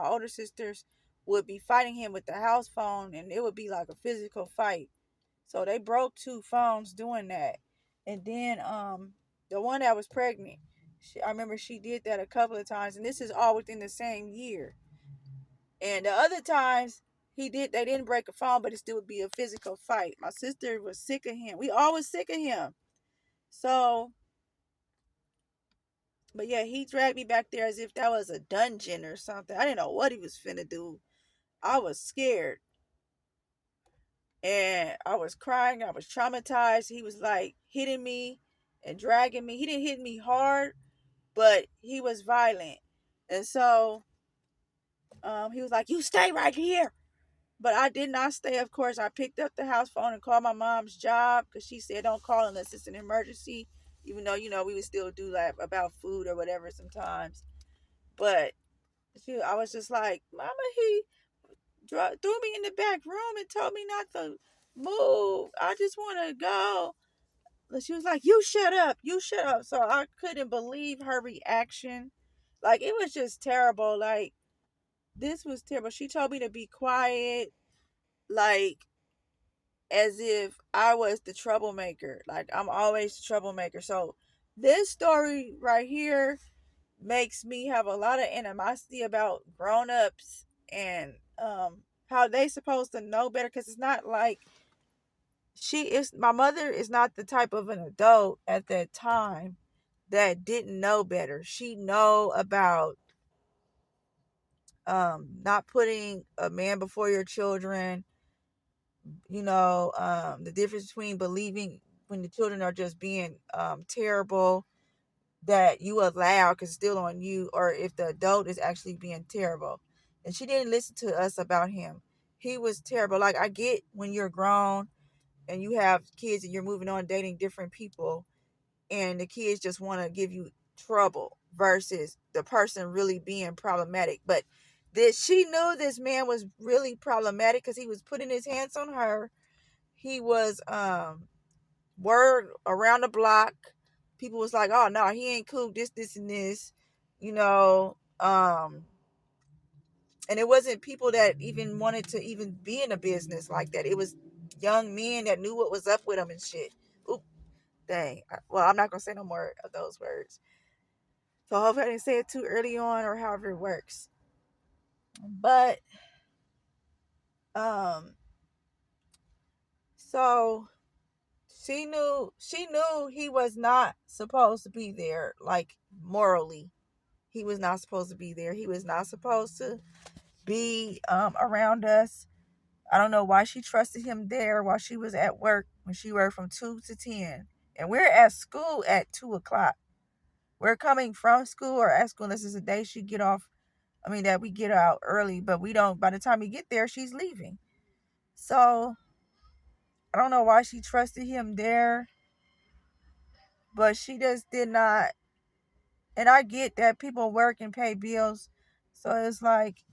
older sisters would be fighting him with the house phone, and it would be like a physical fight. So they broke two phones doing that. And then the one that was pregnant, I remember she did that a couple of times, and this is all within the same year. And the other times they didn't break a phone, but it still would be a physical fight. My sister was sick of him. We all was sick of him. So, but yeah, he dragged me back there as if that was a dungeon or something. I didn't know what he was finna do. I was scared. And I was crying. I was traumatized. He was like hitting me and dragging me. He didn't hit me hard, but he was violent. And so he was like, "You stay right here." But I did not stay, of course. I picked up the house phone and called my mom's job because she said, "Don't call unless it's an emergency." Even though, we would still do like about food or whatever sometimes. But I was just like, "Mama, he threw me in the back room and told me not to move. I just want to go." And she was like, "You shut up. You shut up." So I couldn't believe her reaction. Like, it was just terrible. Like, this was terrible. She told me to be quiet, like, as if I was the troublemaker. Like, I'm always the troublemaker. So this story right here makes me have a lot of animosity about grown-ups and how they supposed to know better, because it's not like my mother is not the type of an adult at that time that didn't know better. She know about not putting a man before your children, the difference between believing when the children are just being terrible that you allow because it's still on you, or if the adult is actually being terrible. And she didn't listen to us about him. He was terrible. Like, I get when you're grown and you have kids and you're moving on dating different people, and the kids just want to give you trouble versus the person really being problematic. But she knew this man was really problematic because he was putting his hands on her. He was word around the block. People was like, "Oh no, he ain't cool, this and this," you know. And it wasn't people that even wanted to even be in a business like that. It was young men that knew what was up with them and shit. Oop, dang. Well, I'm not gonna say no more of those words. So hopefully I didn't say it too early on, or however it works. But um, so she knew he was not supposed to be there, like, morally. He was not supposed to be there. He was not supposed to be around us. I don't know why she trusted him there while she was at work, when she worked from 2 to 10. And we're at school at 2 o'clock. We're coming from school or at school. This is the day she get off. I mean, that we get out early, but we don't, by the time we get there, she's leaving. So I don't know why she trusted him there, but she just did not. And I get that people work and pay bills. So it's like,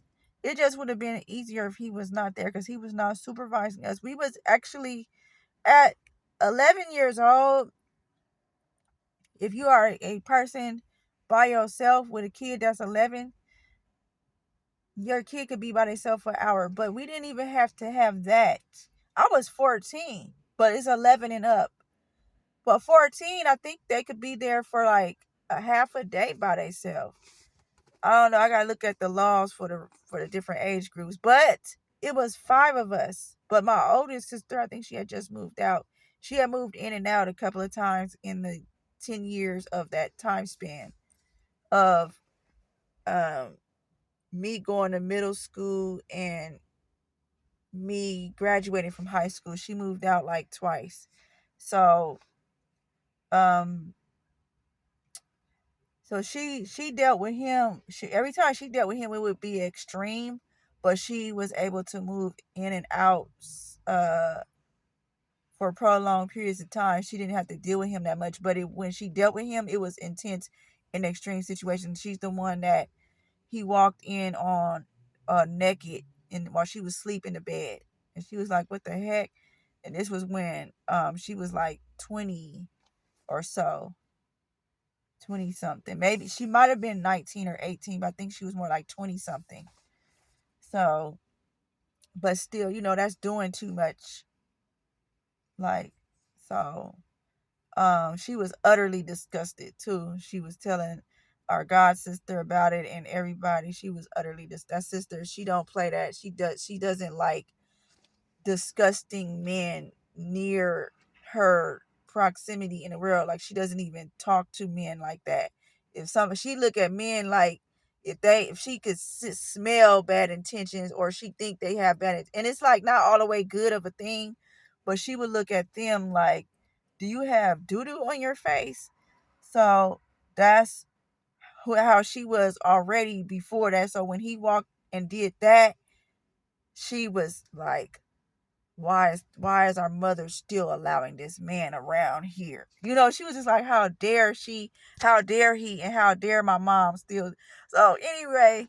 it just would have been easier if he was not there, because he was not supervising us. We was actually at 11 years old. If you are a person by yourself with a kid that's 11, your kid could be by themselves for an hour, but we didn't even have to have that. I was 14, but it's 11 and up. But 14, I think they could be there for like a half a day by themselves. I don't know. I gotta look at the laws for the different age groups. But it was 5 of us. But my oldest sister, I think she had just moved out. She had moved in and out a couple of times in the 10 years of that time span of um, me going to middle school and me graduating from high school. She moved out like twice. So um she dealt with him. Every time she dealt with him, it would be extreme, but she was able to move in and out uh for prolonged periods of time. She didn't have to deal with him that much, but when she dealt with him, it was intense in extreme situations. She's the one that he walked in on naked and while she was asleep in the bed, and she was like, "What the heck?" And this was when she was like 20 or so, 20 something. Maybe she might have been 19 or 18, but I think she was more like 20 something. So, but still, that's doing too much. Like, so she was utterly disgusted too. She was telling our god sister about it and everybody. She was utterly that sister, she don't play that. She doesn't like disgusting men near her proximity in the world. Like, she doesn't even talk to men like that. She look at men like, if she could smell bad intentions, or she think they have and it's like not all the way good of a thing, but she would look at them like, do you have doo-doo on your face? So that's how she was already before that. So when he walked and did that, she was like, why is our mother still allowing this man around here? She was just like, how dare she, how dare he, and how dare my mom still. So anyway,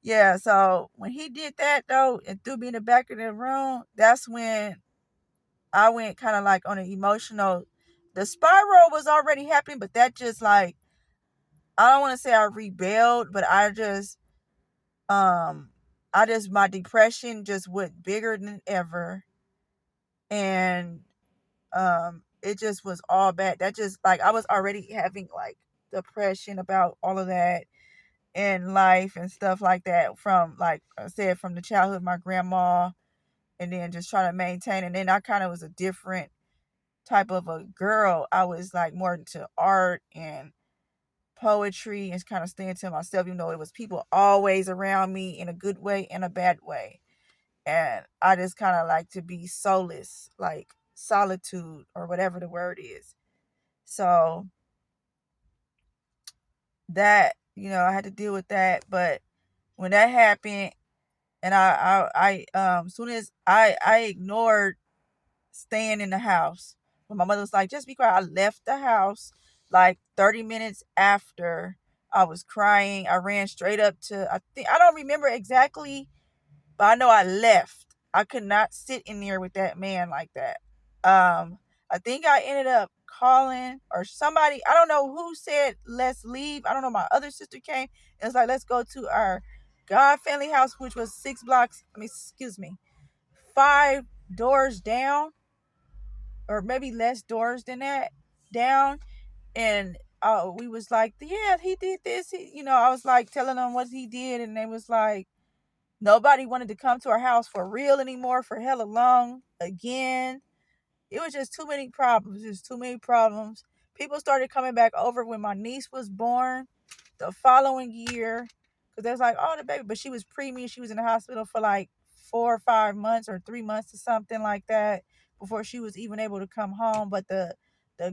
yeah, so when he did that though and threw me in the back of the room, that's when I went kind of like on an emotional, the spiral was already happening, but that just like, I don't want to say I rebelled, but my depression just went bigger than ever. And it just was all bad. That just like, I was already having like depression about all of that in life and stuff like that, from, like I said, from the childhood of my grandma, and then just trying to maintain. And then I kind of was a different type of a girl. I was like more into art and poetry and kind of staying to myself, even though it was people always around me in a good way and a bad way. And I just kind of like to be soulless, like solitude or whatever the word is. So that, I had to deal with that. But when that happened, and soon as I ignored staying in the house, when my mother was like, just be quiet, I left the house like 30 minutes after. I was crying. I ran straight up to, I don't remember exactly, but I know I left. I could not sit in there with that man like that. I think I ended up calling, or somebody, I don't know who said, let's leave. I don't know. My other sister came and was like, let's go to our God family house, which was 5 doors down, or maybe less doors than that down. And we was like, yeah, he did this. I was like telling them what he did, and they was like, nobody wanted to come to our house for real anymore for hella long again. It was just too many problems. Just too many problems. People started coming back over when my niece was born the following year, because they was like, oh, the baby. But she was preemie. She was in the hospital for like 4 or 5 months or 3 months or something like that before she was even able to come home. But the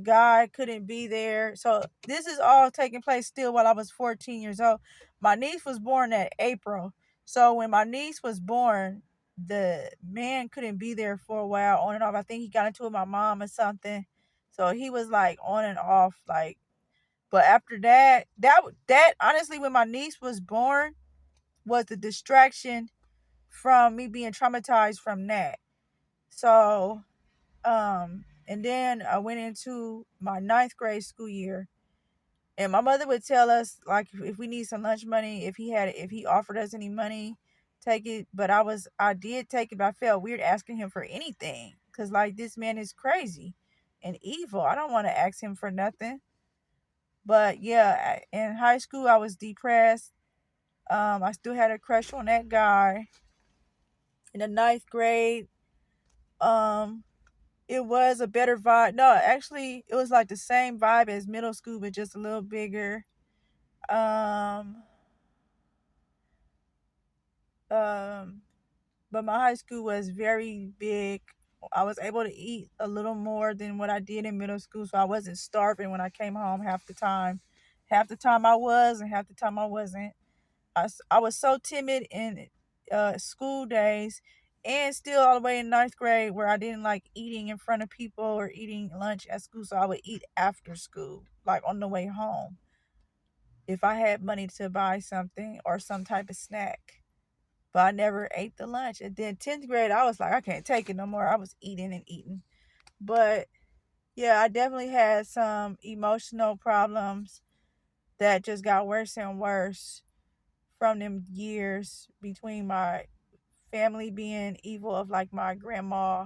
guy couldn't be there. So this is all taking place still while I was 14 years old. My niece was born that April. So when my niece was born, the man couldn't be there for a while, on and off. I think he got into it with my mom or something. So he was like on and off, like. But after that honestly, when my niece was born, was the distraction from me being traumatized from that. So, and then I went into my ninth grade school year, And my mother would tell us, like, if we need some lunch money, if he offered us any money, take it. But I did take it, but I felt weird asking him for anything, because like, this man is crazy and evil. I don't want to ask him for nothing. But yeah, in high school I was depressed. I still had a crush on that guy. In the ninth grade, um, it was a better vibe. No, actually, it was like the same vibe as middle school, but just a little bigger. Um, um, but my high school was very big. I was able to eat a little more than what I did in middle school, so I wasn't starving when I came home half the time. Half the time I was, and half the time I wasn't. I was so timid in school days, and still all the way in ninth grade, where I didn't like eating in front of people or eating lunch at school, so I would eat after school, like on the way home, if I had money to buy something or some type of snack. But I never ate the lunch. And then 10th grade, I was like, I can't take it no more. I was eating and eating. But yeah, I definitely had some emotional problems that just got worse and worse from them years, between my family being evil, of like my grandma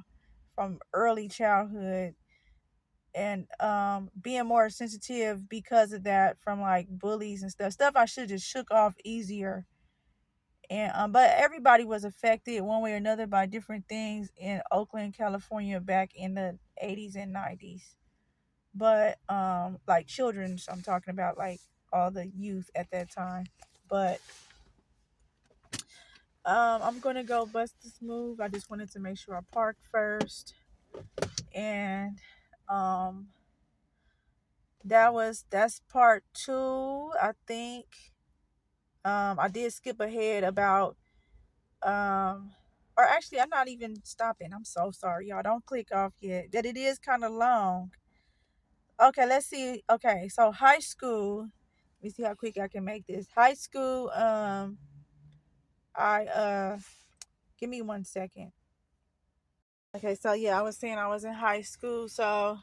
from early childhood, and being more sensitive because of that, from like bullies and stuff I should just shook off easier. And but everybody was affected one way or another by different things in Oakland, California, back in the 80s and 90s. But like children, so I'm talking about like all the youth at that time. But I'm gonna go bust this move. I just wanted to make sure I park first. And um that's part two, I think. I did skip ahead about or actually, I'm not even stopping. I'm so sorry, y'all. Don't click off yet. That it is kind of long. Okay, let's see. Okay, so high school. Let me see how quick I can make this. High school. I give me 1 second. Okay, so yeah, I was saying I was in high school. So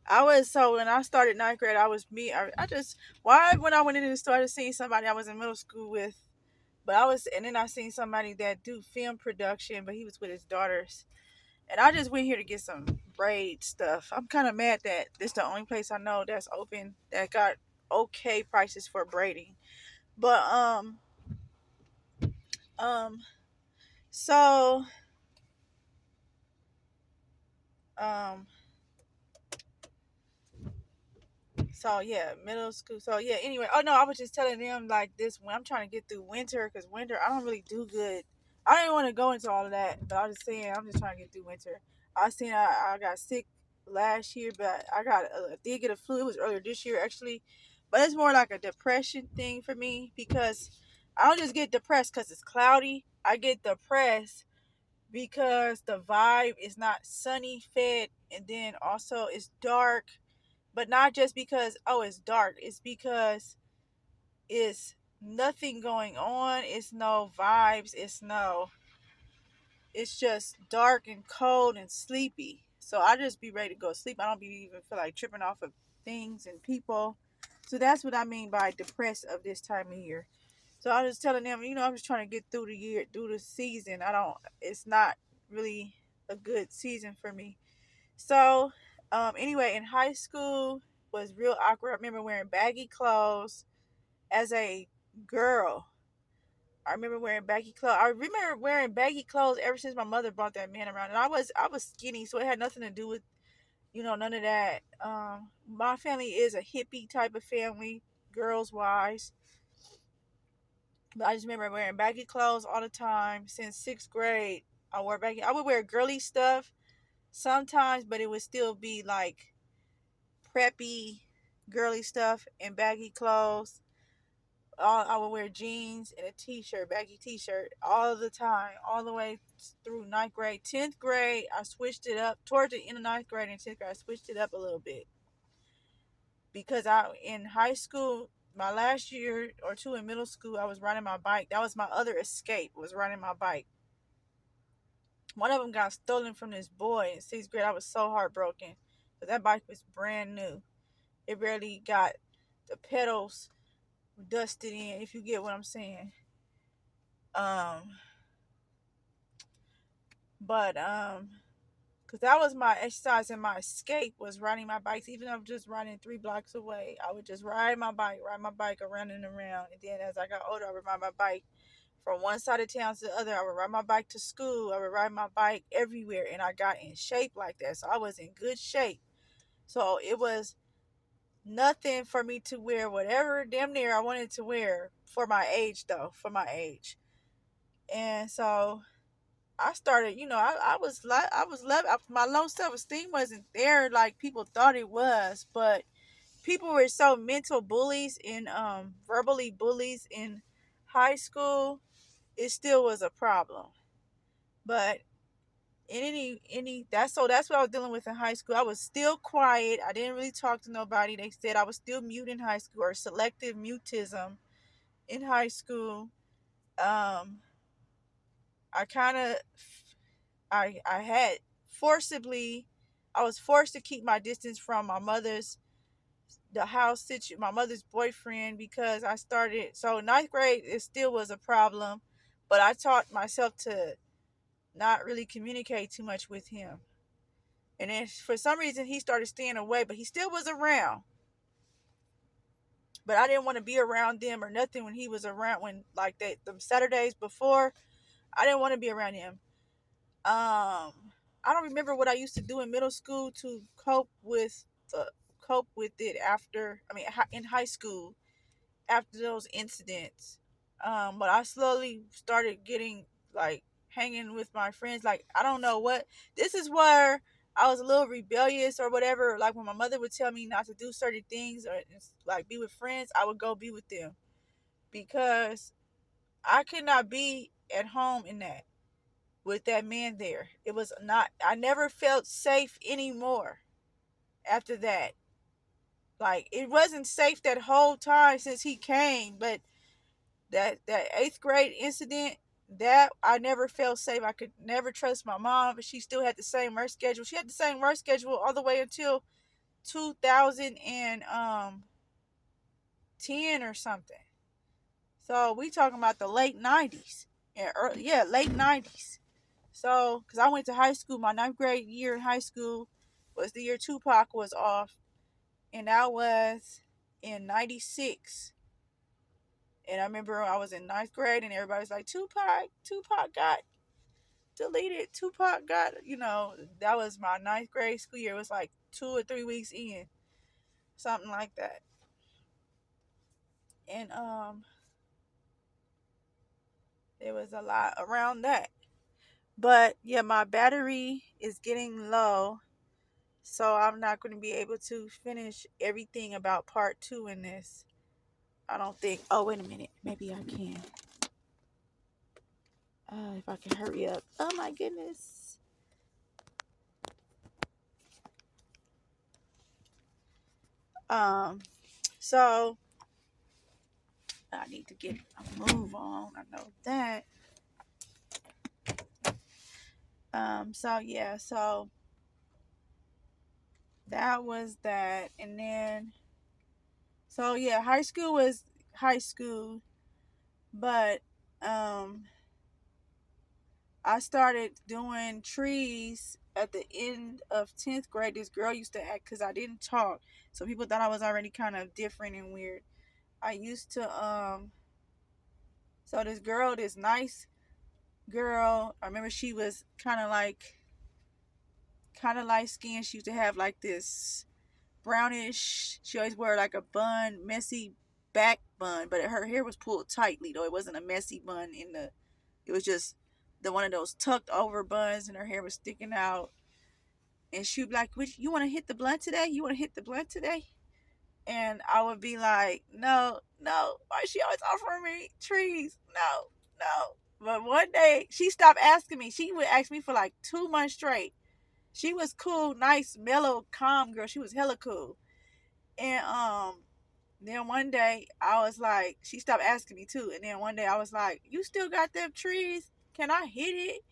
when I started ninth grade, I was me. I just, why, when I went into the store, I just seen somebody I was in middle school with. But and then I seen somebody that do film production, but he was with his daughters. And I just went here to get some braid stuff. I'm kind of mad that this is the only place I know that's open that got okay prices for braiding. But um so um so yeah, middle school. So yeah, anyway. Oh no, I was just telling them like this, when I'm trying to get through winter, because winter I don't really do good. I didn't want to go into all of that, but I was just saying I'm just trying to get through winter. I seen I got sick last year, but I did get a flu. It was earlier this year actually, but it's more like a depression thing for me, because I don't just get depressed because it's cloudy. I get depressed because the vibe is not sunny fed, and then also it's dark, but not just because, oh, it's dark. It's because it's nothing going on. It's no vibes. It's just dark and cold and sleepy. So I just be ready to go to sleep. I don't be even feel like tripping off of things and people. So that's what I mean by depressed of this time of year. So I was telling them, I'm just trying to get through the year, through the season. It's not really a good season for me. So, anyway, in high school was real awkward. I remember wearing baggy clothes as a girl. I remember wearing baggy clothes. I remember wearing baggy clothes ever since my mother brought that man around, and I was skinny, so it had nothing to do with none of that. My family is a hippie type of family, girls wise. But I just remember wearing baggy clothes all the time since sixth grade. I wore baggy. I would wear girly stuff sometimes, but it would still be like preppy, girly stuff and baggy clothes. I would wear jeans and a t-shirt, baggy t-shirt, all the time, all the way through ninth grade. 10th grade, I switched it up. Towards the end of ninth grade and 10th grade, I switched it up a little bit, because in high school, my last year or two in middle school, I was riding my bike. That was my other escape, was riding my bike. One of them got stolen from this boy in sixth grade. I was so heartbroken, because that bike was brand new. It barely got the petals dusted in, if you get what I'm saying. Um, but because that was my exercise and my escape was riding my bikes. Even if I'm just riding 3 blocks away, I would just ride my bike around and around. And then as I got older, I would ride my bike from one side of town to the other. I would ride my bike to school. I would ride my bike everywhere, and I got in shape like that. So I was in good shape. So it was nothing for me to wear whatever damn near I wanted to wear for my age, though, for my age. And so I started, I was left, my low self esteem wasn't there like people thought it was, but people were so mental bullies and verbally bullies in high school. It still was a problem. But in any that's what I was dealing with in high school. I was still quiet. I didn't really talk to nobody. They said I was still mute in high school, or selective mutism in high school. Um, I kind of I had forcibly I was forced to keep my distance from my mother's my mother's boyfriend, because I started, so ninth grade it still was a problem, but I taught myself to not really communicate too much with him. And then for some reason he started staying away, but he still was around. But I didn't want to be around them or nothing when he was around, when like that them Saturdays before. I didn't want to be around him. Um, I don't remember what I used to do in middle school to cope with it after. I mean, in high school after those incidents. But I slowly started getting like hanging with my friends. Like I don't know what. This is where I was a little rebellious or whatever. Like when my mother would tell me not to do certain things or like be with friends, I would go be with them because I could not be at home in that with that man there. It was not, I never felt safe anymore after that. Like it wasn't safe that whole time since he came, but that eighth grade incident, that I never felt safe. I could never trust my mom, but she still had the same work schedule. She had the same work schedule all the way until 2010 or something. So we talking about the late 90s. Yeah, late 90s. So, because I went to high school, my ninth grade year in high school was the year Tupac was off. And that was in 96. And I remember I was in ninth grade and everybody was like, Tupac got deleted. Tupac got, that was my ninth grade school year. It was like 2 or 3 weeks in, something like that. And there was a lot around that. But yeah, my battery is getting low. So I'm not going to be able to finish everything about part 2 in this. I don't think. Oh, wait a minute. Maybe I can. If I can hurry up. Oh my goodness. Um, so I need to get a move on. I know that. So yeah, so that was that. And then so yeah, high school was high school, but I started doing trees at the end of 10th grade. This girl used to act, because I didn't talk, so people thought I was already kind of different and weird. I used to so this nice girl, I remember she was kind of light skinned. She used to have like this brownish, she always wore like a bun, messy back bun, but her hair was pulled tightly though. It wasn't a messy bun it was just the one of those tucked over buns, and her hair was sticking out. And she'd be like, you want to hit the blunt today? You want to hit the blunt today? And I would be like, no, no. Why is she always offering me trees? No, no. But one day she stopped asking me. She would ask me for like 2 months straight. She was cool, nice, mellow, calm girl. She was hella cool. And then one day I was like, she stopped asking me too. And then one day I was like, you still got them trees? Can I hit it?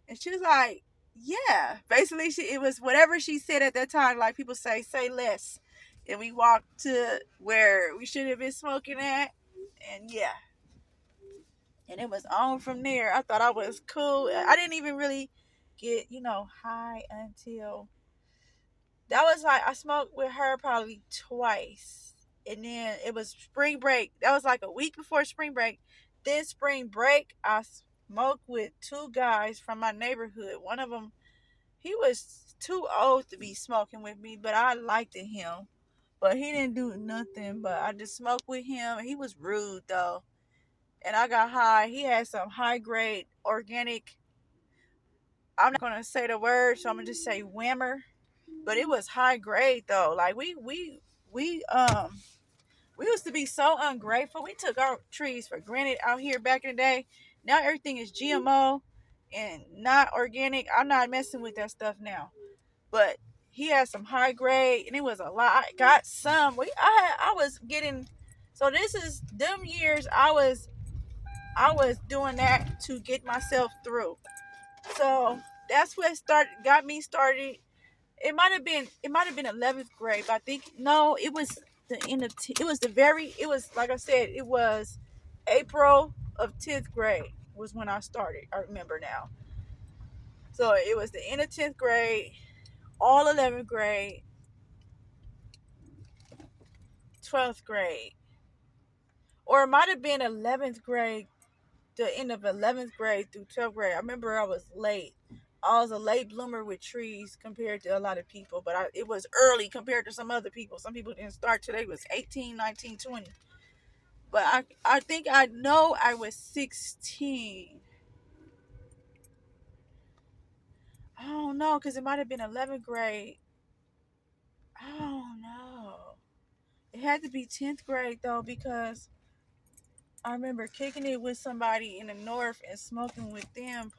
And she was like, yeah. Basically, it was whatever she said at that time. Like people say less. and we walked to where we should have been smoking at, and yeah, and it was on from there. I thought I was cool. I didn't even really get, high until that was like I smoked with her probably twice. And then it was spring break. That was like a week before spring break. Then spring break, I smoked with two guys from my neighborhood. One of them, he was too old to be smoking with me, but I liked him. But he didn't do nothing. But I just smoked with him. He was rude though. And I got high. He had some high grade organic. I'm not gonna say the word, so I'm gonna just say Whammer. But it was high grade though. Like we used to be so ungrateful. We took our trees for granted out here back in the day. Now everything is GMO and not organic. I'm not messing with that stuff now. But he had some high grade, and it was a lot. I got some. I was getting. So this is them years. I was doing that to get myself through. So that's what got me started. It might have been 11th grade, but I think no, it was the end of it was like I said, it was April of 10th grade was when I started. I remember now. So it was the end of 10th grade, all 11th grade, 12th grade, or it might have been 11th grade, the end of 11th grade through 12th grade. I remember I was late. I was a late bloomer with trees compared to a lot of people, but it was early compared to some other people. Some people didn't start till they was 18, 19, 20. But I think I know I was 16. I don't know, because it might have been 11th grade. I don't know. It had to be 10th grade, though, because I remember kicking it with somebody in the north and smoking with them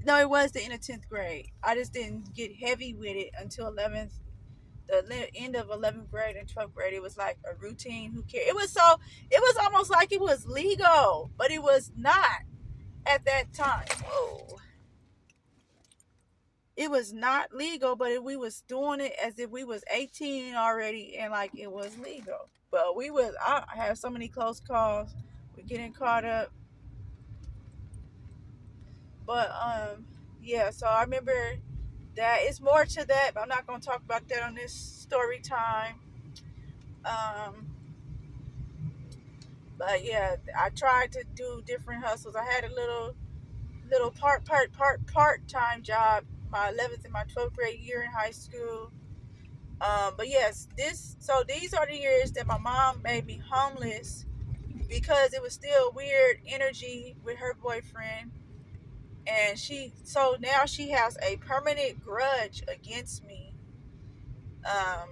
no, it was the end of 10th grade. I just didn't get heavy with it until 11th, the end of 11th grade and 12th grade. It was like a routine. Who cared? It was almost like it was legal, but it was not at that time. Whoa. It was not legal, but we was doing it as if we was 18 already and like it was legal. But I had so many close calls. We're getting caught up. But yeah, so I remember that it's more to that, but I'm not gonna talk about that on this story time. Um but yeah, I tried to do different hustles. I had a little part time job my 11th and my 12th grade year in high school. But yes, these are the years that my mom made me homeless because it was still weird energy with her boyfriend, and so now she has a permanent grudge against me, um,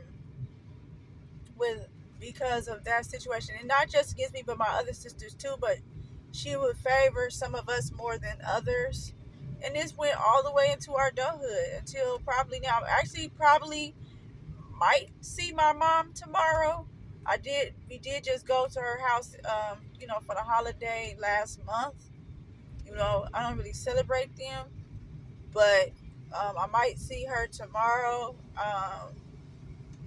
with because of that situation, and not just against me, but my other sisters too. But she would favor some of us more than others, and this went all the way into our adulthood until probably now. Actually, probably might see my mom tomorrow. We did just go to her house, for the holiday last month. I don't really celebrate them, but I might see her tomorrow.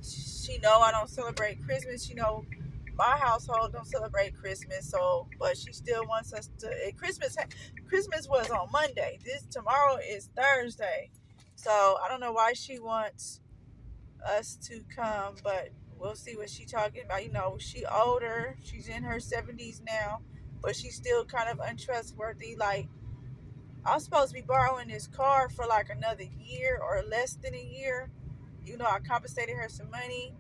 She know I don't celebrate Christmas. My household don't celebrate Christmas, so but she still wants us to. Christmas was on Monday. This tomorrow is Thursday, so I don't know why she wants us to come, but we'll see what she's talking about. She older. She's in her 70s now, but she's still kind of untrustworthy. Like, I'm supposed to be borrowing this car for like another year or less than a year. I compensated her some money,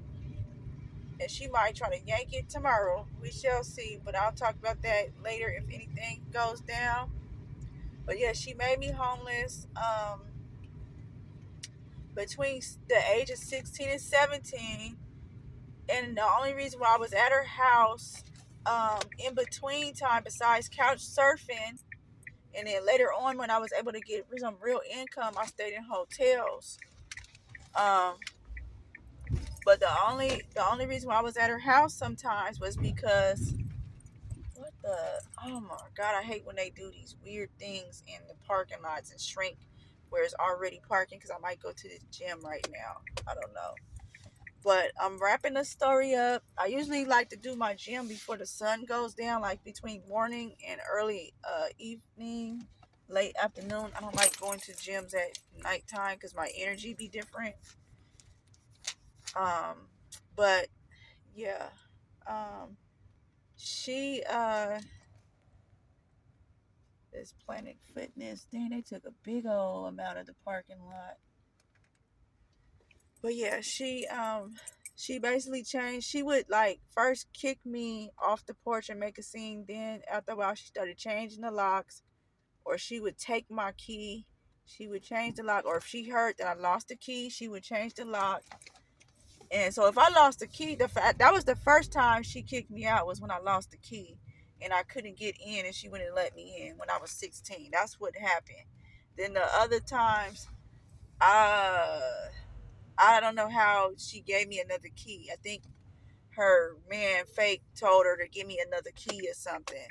and she might try to yank it tomorrow. We shall see, but I'll talk about that later if anything goes down. But yeah, she made me homeless between the age of 16 and 17. And the only reason why I was at her house in between time, besides couch surfing, and then later on when I was able to get some real income, I stayed in hotels. Um, but the only reason why I was at her house sometimes was because oh my god, I hate when they do these weird things in the parking lots and shrink where it's already parking, because I might go to the gym right now. I don't know. But I'm wrapping the story up. I usually like to do my gym before the sun goes down, like between morning and early evening, late afternoon. I don't like going to gyms at nighttime because my energy be different. Um, but yeah, um, she this Planet Fitness. Dang, they took a big old amount of the parking lot. But yeah, she basically changed. She would like first kick me off the porch and make a scene. Then after a while, she started changing the locks, or she would take my key. She would change the lock, or if she heard that I lost the key, she would change the lock. And so if I lost the key, that was the first time she kicked me out was when I lost the key, and I couldn't get in, and she wouldn't let me in when I was 16. That's what happened. Then the other times, uh, I don't know how she gave me another key. I think her man fake told her to give me another key or something.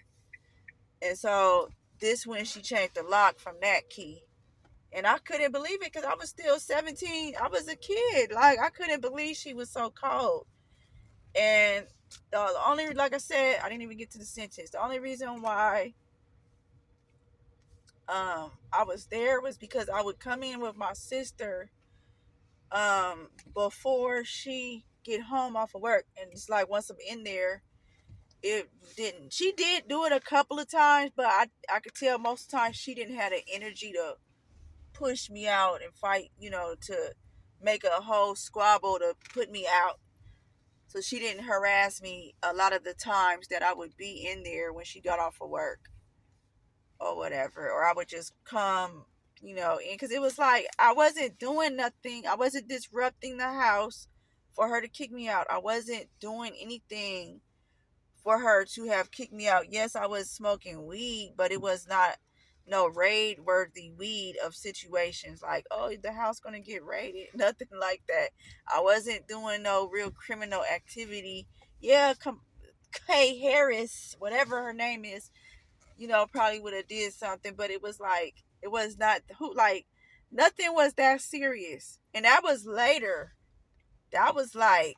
And so this when she changed the lock from that key. And I couldn't believe it because I was still 17. I was a kid. Like, I couldn't believe she was so cold. And the only, like I said, I didn't even get to the sentence. The only reason why I was there was because I would come in with my sister before she get home off of work. And it's like once I'm in there, it didn't. She did do it a couple of times, but I could tell most of the time she didn't have the energy to push me out and fight, to make a whole squabble to put me out. So she didn't harass me a lot of the times that I would be in there when she got off of work or whatever. Or I would just come, in because it was like I wasn't doing nothing. I wasn't disrupting the house for her to kick me out. I wasn't doing anything for her to have kicked me out. Yes, I was smoking weed, but it was not no raid worthy weed of situations like, oh, the house gonna get raided. Nothing like that. I wasn't doing no real criminal activity. Yeah, Kay Harris, whatever her name is, probably would have did something, but it was like it was not who like nothing was that serious. And that was later. That was like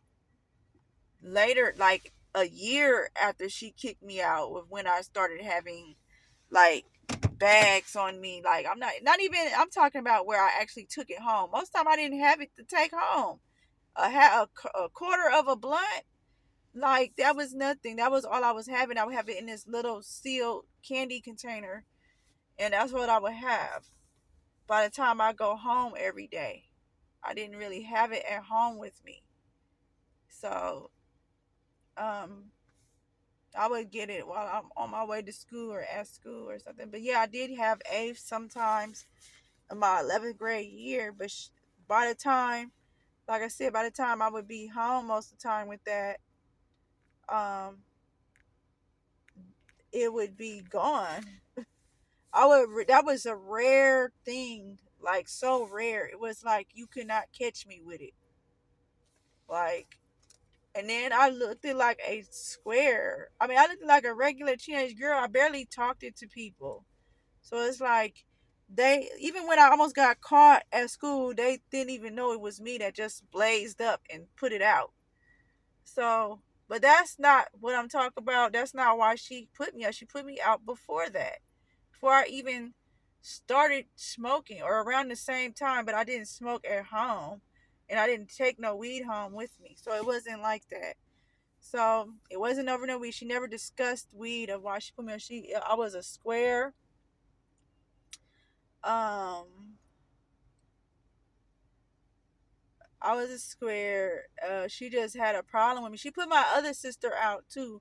later, like a year after she kicked me out, with when I started having like bags on me. Like I'm not even, I'm talking about where I actually took it home. Most of the time I didn't have it to take home. A quarter of a blunt, like that was nothing. That was all I was having. I would have it in this little sealed candy container, and that's what I would have by the time I go home every day. I didn't really have it at home with me. So um I would get it while I'm on my way to school or at school or something. But yeah, I did have apes sometimes in my 11th grade year. But by the time, like I said, by the time I would be home most of the time with that, um, it would be gone. That was a rare thing, like so rare. It was like you could not catch me with it. Like, and then I looked it like a square. I mean, I looked like a regular teenage girl. I barely talked it to people. So it's like they, even when I almost got caught at school, they didn't even know it was me that just blazed up and put it out. So, but that's not what I'm talking about. That's not why she put me out. She put me out before that. Before I even started smoking, or around the same time, but I didn't smoke at home and I didn't take no weed home with me. So it wasn't like that. So it wasn't over no weed. She never discussed weed of why she put me on. I was a square. Um, I was a square. She just had a problem with me. She put my other sister out too.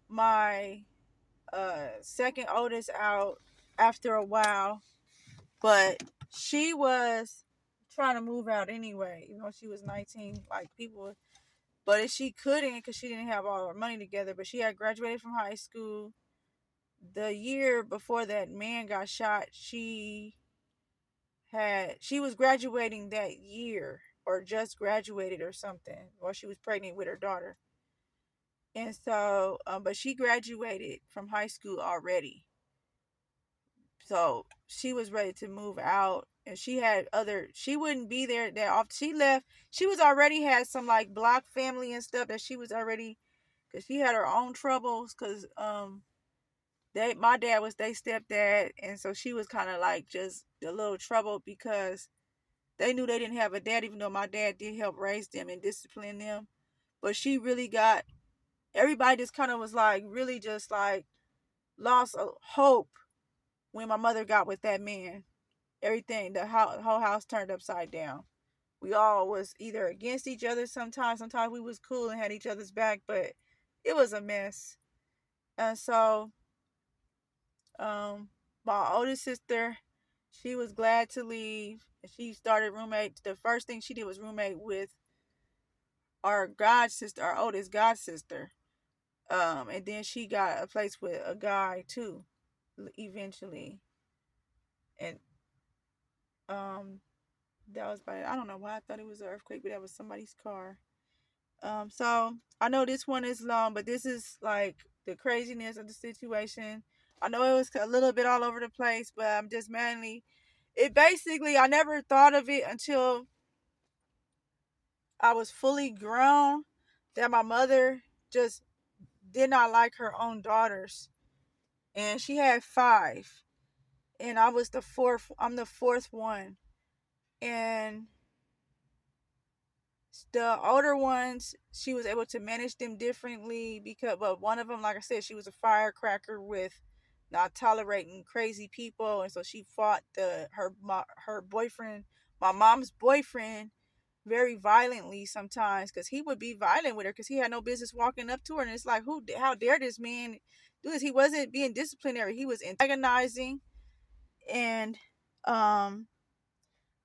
My second oldest out after a while, but she was trying to move out anyway. She was 19. Like people, but she couldn't because she didn't have all her money together. But she had graduated from high school. The year before that man got shot, she was graduating that year, or just graduated or something, while she was pregnant with her daughter. And so but she graduated from high school already, so she was ready to move out. and she wouldn't be there that often. She left. She was already had some like block family and stuff that she was already, because she had her own troubles, because my dad was their stepdad, and so she was kind of like just a little trouble because they knew they didn't have a dad, even though my dad did help raise them and discipline them. But she really got, everybody just kind of was like really just like lost hope when my mother got with that man. Everything, whole house turned upside down. We all was either against each other sometimes we was cool and had each other's back, but it was a mess. And so my oldest sister, she was glad to leave. She started roommate. The first thing she did was roommate with our god sister, our oldest god sister. And then she got a place with a guy too, eventually. And um that was by, I don't know why I thought it was an earthquake, but that was somebody's car. So I know this one is long, but this is like the craziness of the situation. I know it was a little bit all over the place, but I'm just mainly, it basically, I never thought of it until I was fully grown, that my mother just did not like her own daughters. And she had five. And I was the fourth, I'm the fourth one. And the older ones, she was able to manage them differently, because, but one of them, like I said, she was a firecracker with not tolerating crazy people, and so she fought her boyfriend, my mom's boyfriend, very violently sometimes, because he would be violent with her because he had no business walking up to her, and it's like, how dare this man do this? He wasn't being disciplinary, he was antagonizing, and um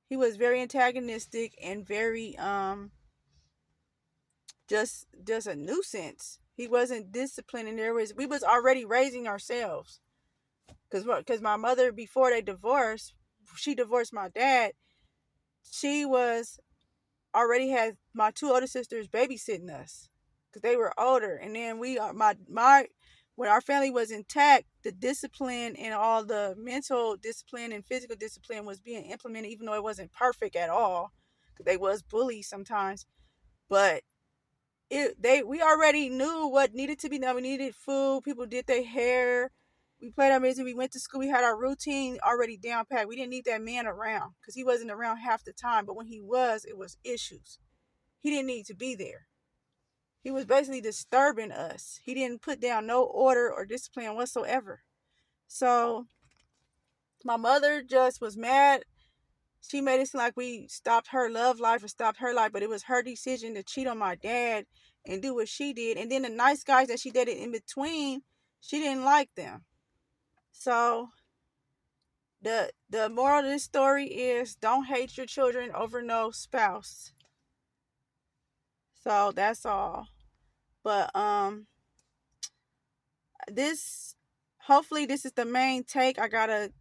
he was very antagonistic and very just a nuisance. He wasn't disciplining. We was already raising ourselves, because my mother, before they divorced, she divorced my dad. She was already had my two older sisters babysitting us because they were older, and then we are my when our family was intact, the discipline and all the mental discipline and physical discipline was being implemented, even though it wasn't perfect at all. They was bullies sometimes, but we already knew what needed to be done. We needed food. People did their hair. We played our music. We went to school. We had our routine already down pat. We didn't need that man around because he wasn't around half the time. But when he was, it was issues. He didn't need to be there. He was basically disturbing us. He didn't put down no order or discipline whatsoever. So my mother just was mad. She made it seem like we stopped her love life or stopped her life, but it was her decision to cheat on my dad and do what she did. And then the nice guys that she dated in between, she didn't like them. So the moral of this story is, don't hate your children over no spouse. So that's all. But this, hopefully this is the main take. I gotta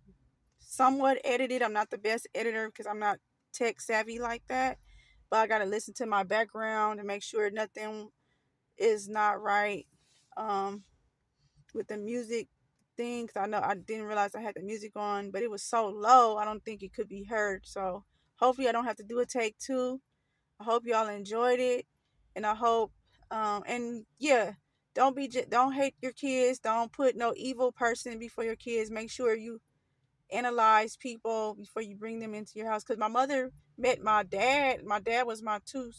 somewhat edit it. I'm not the best editor because I'm not tech savvy like that. But I gotta listen to my background and make sure nothing is not right with the music thing. Cause I know I didn't realize I had the music on, but it was so low. I don't think it could be heard. So hopefully I don't have to do a take two. I hope y'all enjoyed it, and I hope and yeah, don't hate your kids. Don't put no evil person before your kids. Make sure you analyze people before you bring them into your house. Because my mother met my dad. My dad was my two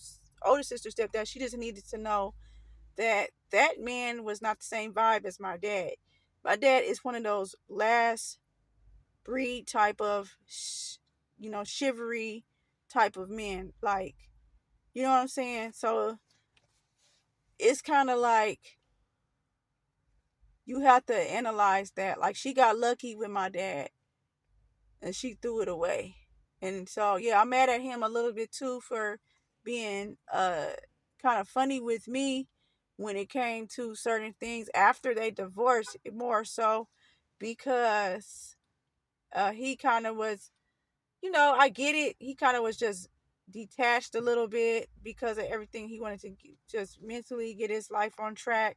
older sister stepdad. She just needed to know that that man was not the same vibe as my dad. My dad is one of those last breed type of, chivalry type of men. Like, you know what I'm saying? So it's kind of like you have to analyze that. Like, she got lucky with my dad and she threw it away. And so, yeah, I'm mad at him a little bit too for being kind of funny with me when it came to certain things after they divorced, more so because he kind of was, I get it. He kind of was just detached a little bit because of everything. He wanted to just mentally get his life on track.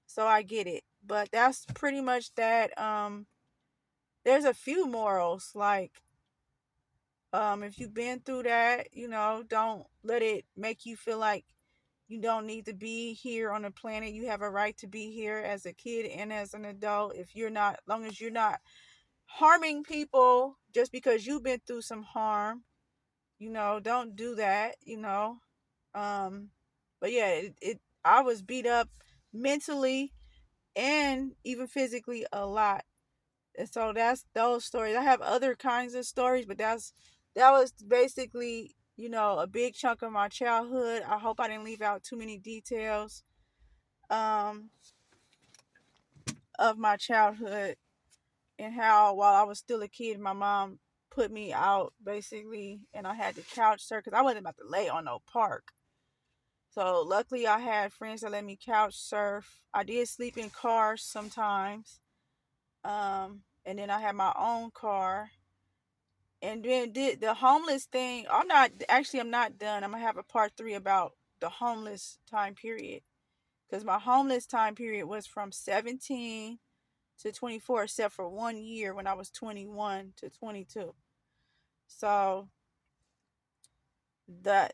So I get it. But that's pretty much that. There's a few morals, like If you've been through that, don't let it make you feel like you don't need to be here on the planet. You have a right to be here as a kid and as an adult. If you're not, long as you're not harming people just because you've been through some harm, don't do that. Um, but yeah, I was beat up mentally and even physically a lot. And so that's those stories. I have other kinds of stories, but that was basically, a big chunk of my childhood. I hope I didn't leave out too many details um of my childhood, and how while I was still a kid, my mom put me out basically, and I had to couch surf because I wasn't about to lay on no park. So luckily I had friends that let me couch surf. I did sleep in cars sometimes. And then I had my own car. And then did the homeless thing. I'm not done. I'm gonna have a part 3 about the homeless time period. Because my homeless time period was from 17 to 24, except for 1 year when I was 21 to 22. So the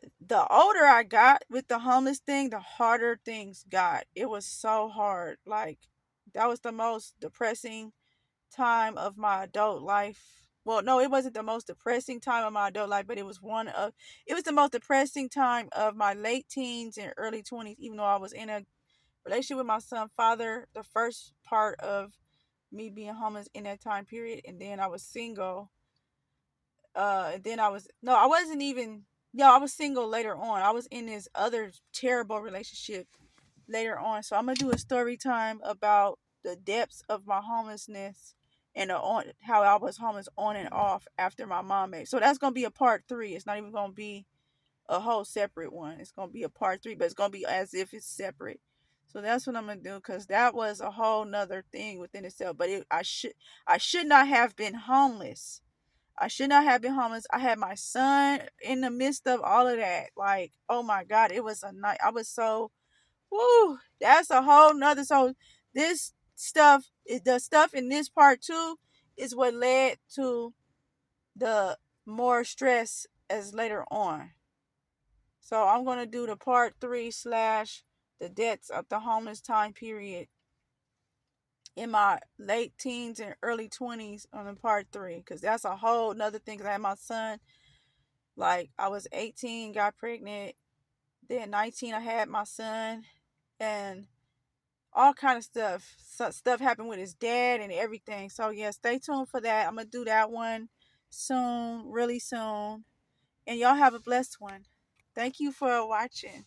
older I got with the homeless thing, the harder things got. It was so hard. Like, that was the most depressing time of my adult life. Well, no, it wasn't the most depressing time of my adult life, but it was the most depressing time of my late teens and early 20s, even though I was in a relationship with my son's father the first part of me being homeless in that time period. And then I was single. And then I was no, I wasn't even I was single later on. I was in this other terrible relationship later on. So I'm gonna do a story time about the depths of my homelessness and how I was homeless on and off after my mom made. So that's gonna be a part 3. It's not even gonna be a whole separate one. It's gonna be a part 3, but it's gonna be as if it's separate. So that's what I'm gonna do, because that was a whole nother thing within itself. But I should not have been homeless. I should not have been homeless. I had my son in the midst of all of that. Like, oh my God, it was a night. I was so, woo. That's a whole nother. So this stuff, the stuff in this part 2, is what led to the more stress as later on. So I'm gonna do the part 3 slash the deaths of the homeless time period in my late teens and early 20s on the part 3, because that's a whole nother thing. Because I had my son, like, I was 18, got pregnant, then 19 I had my son, and all kind of stuff. Stuff happened with his dad and everything. So yeah, stay tuned for that. I'm gonna do that one soon, really soon. And y'all have a blessed one. Thank you for watching.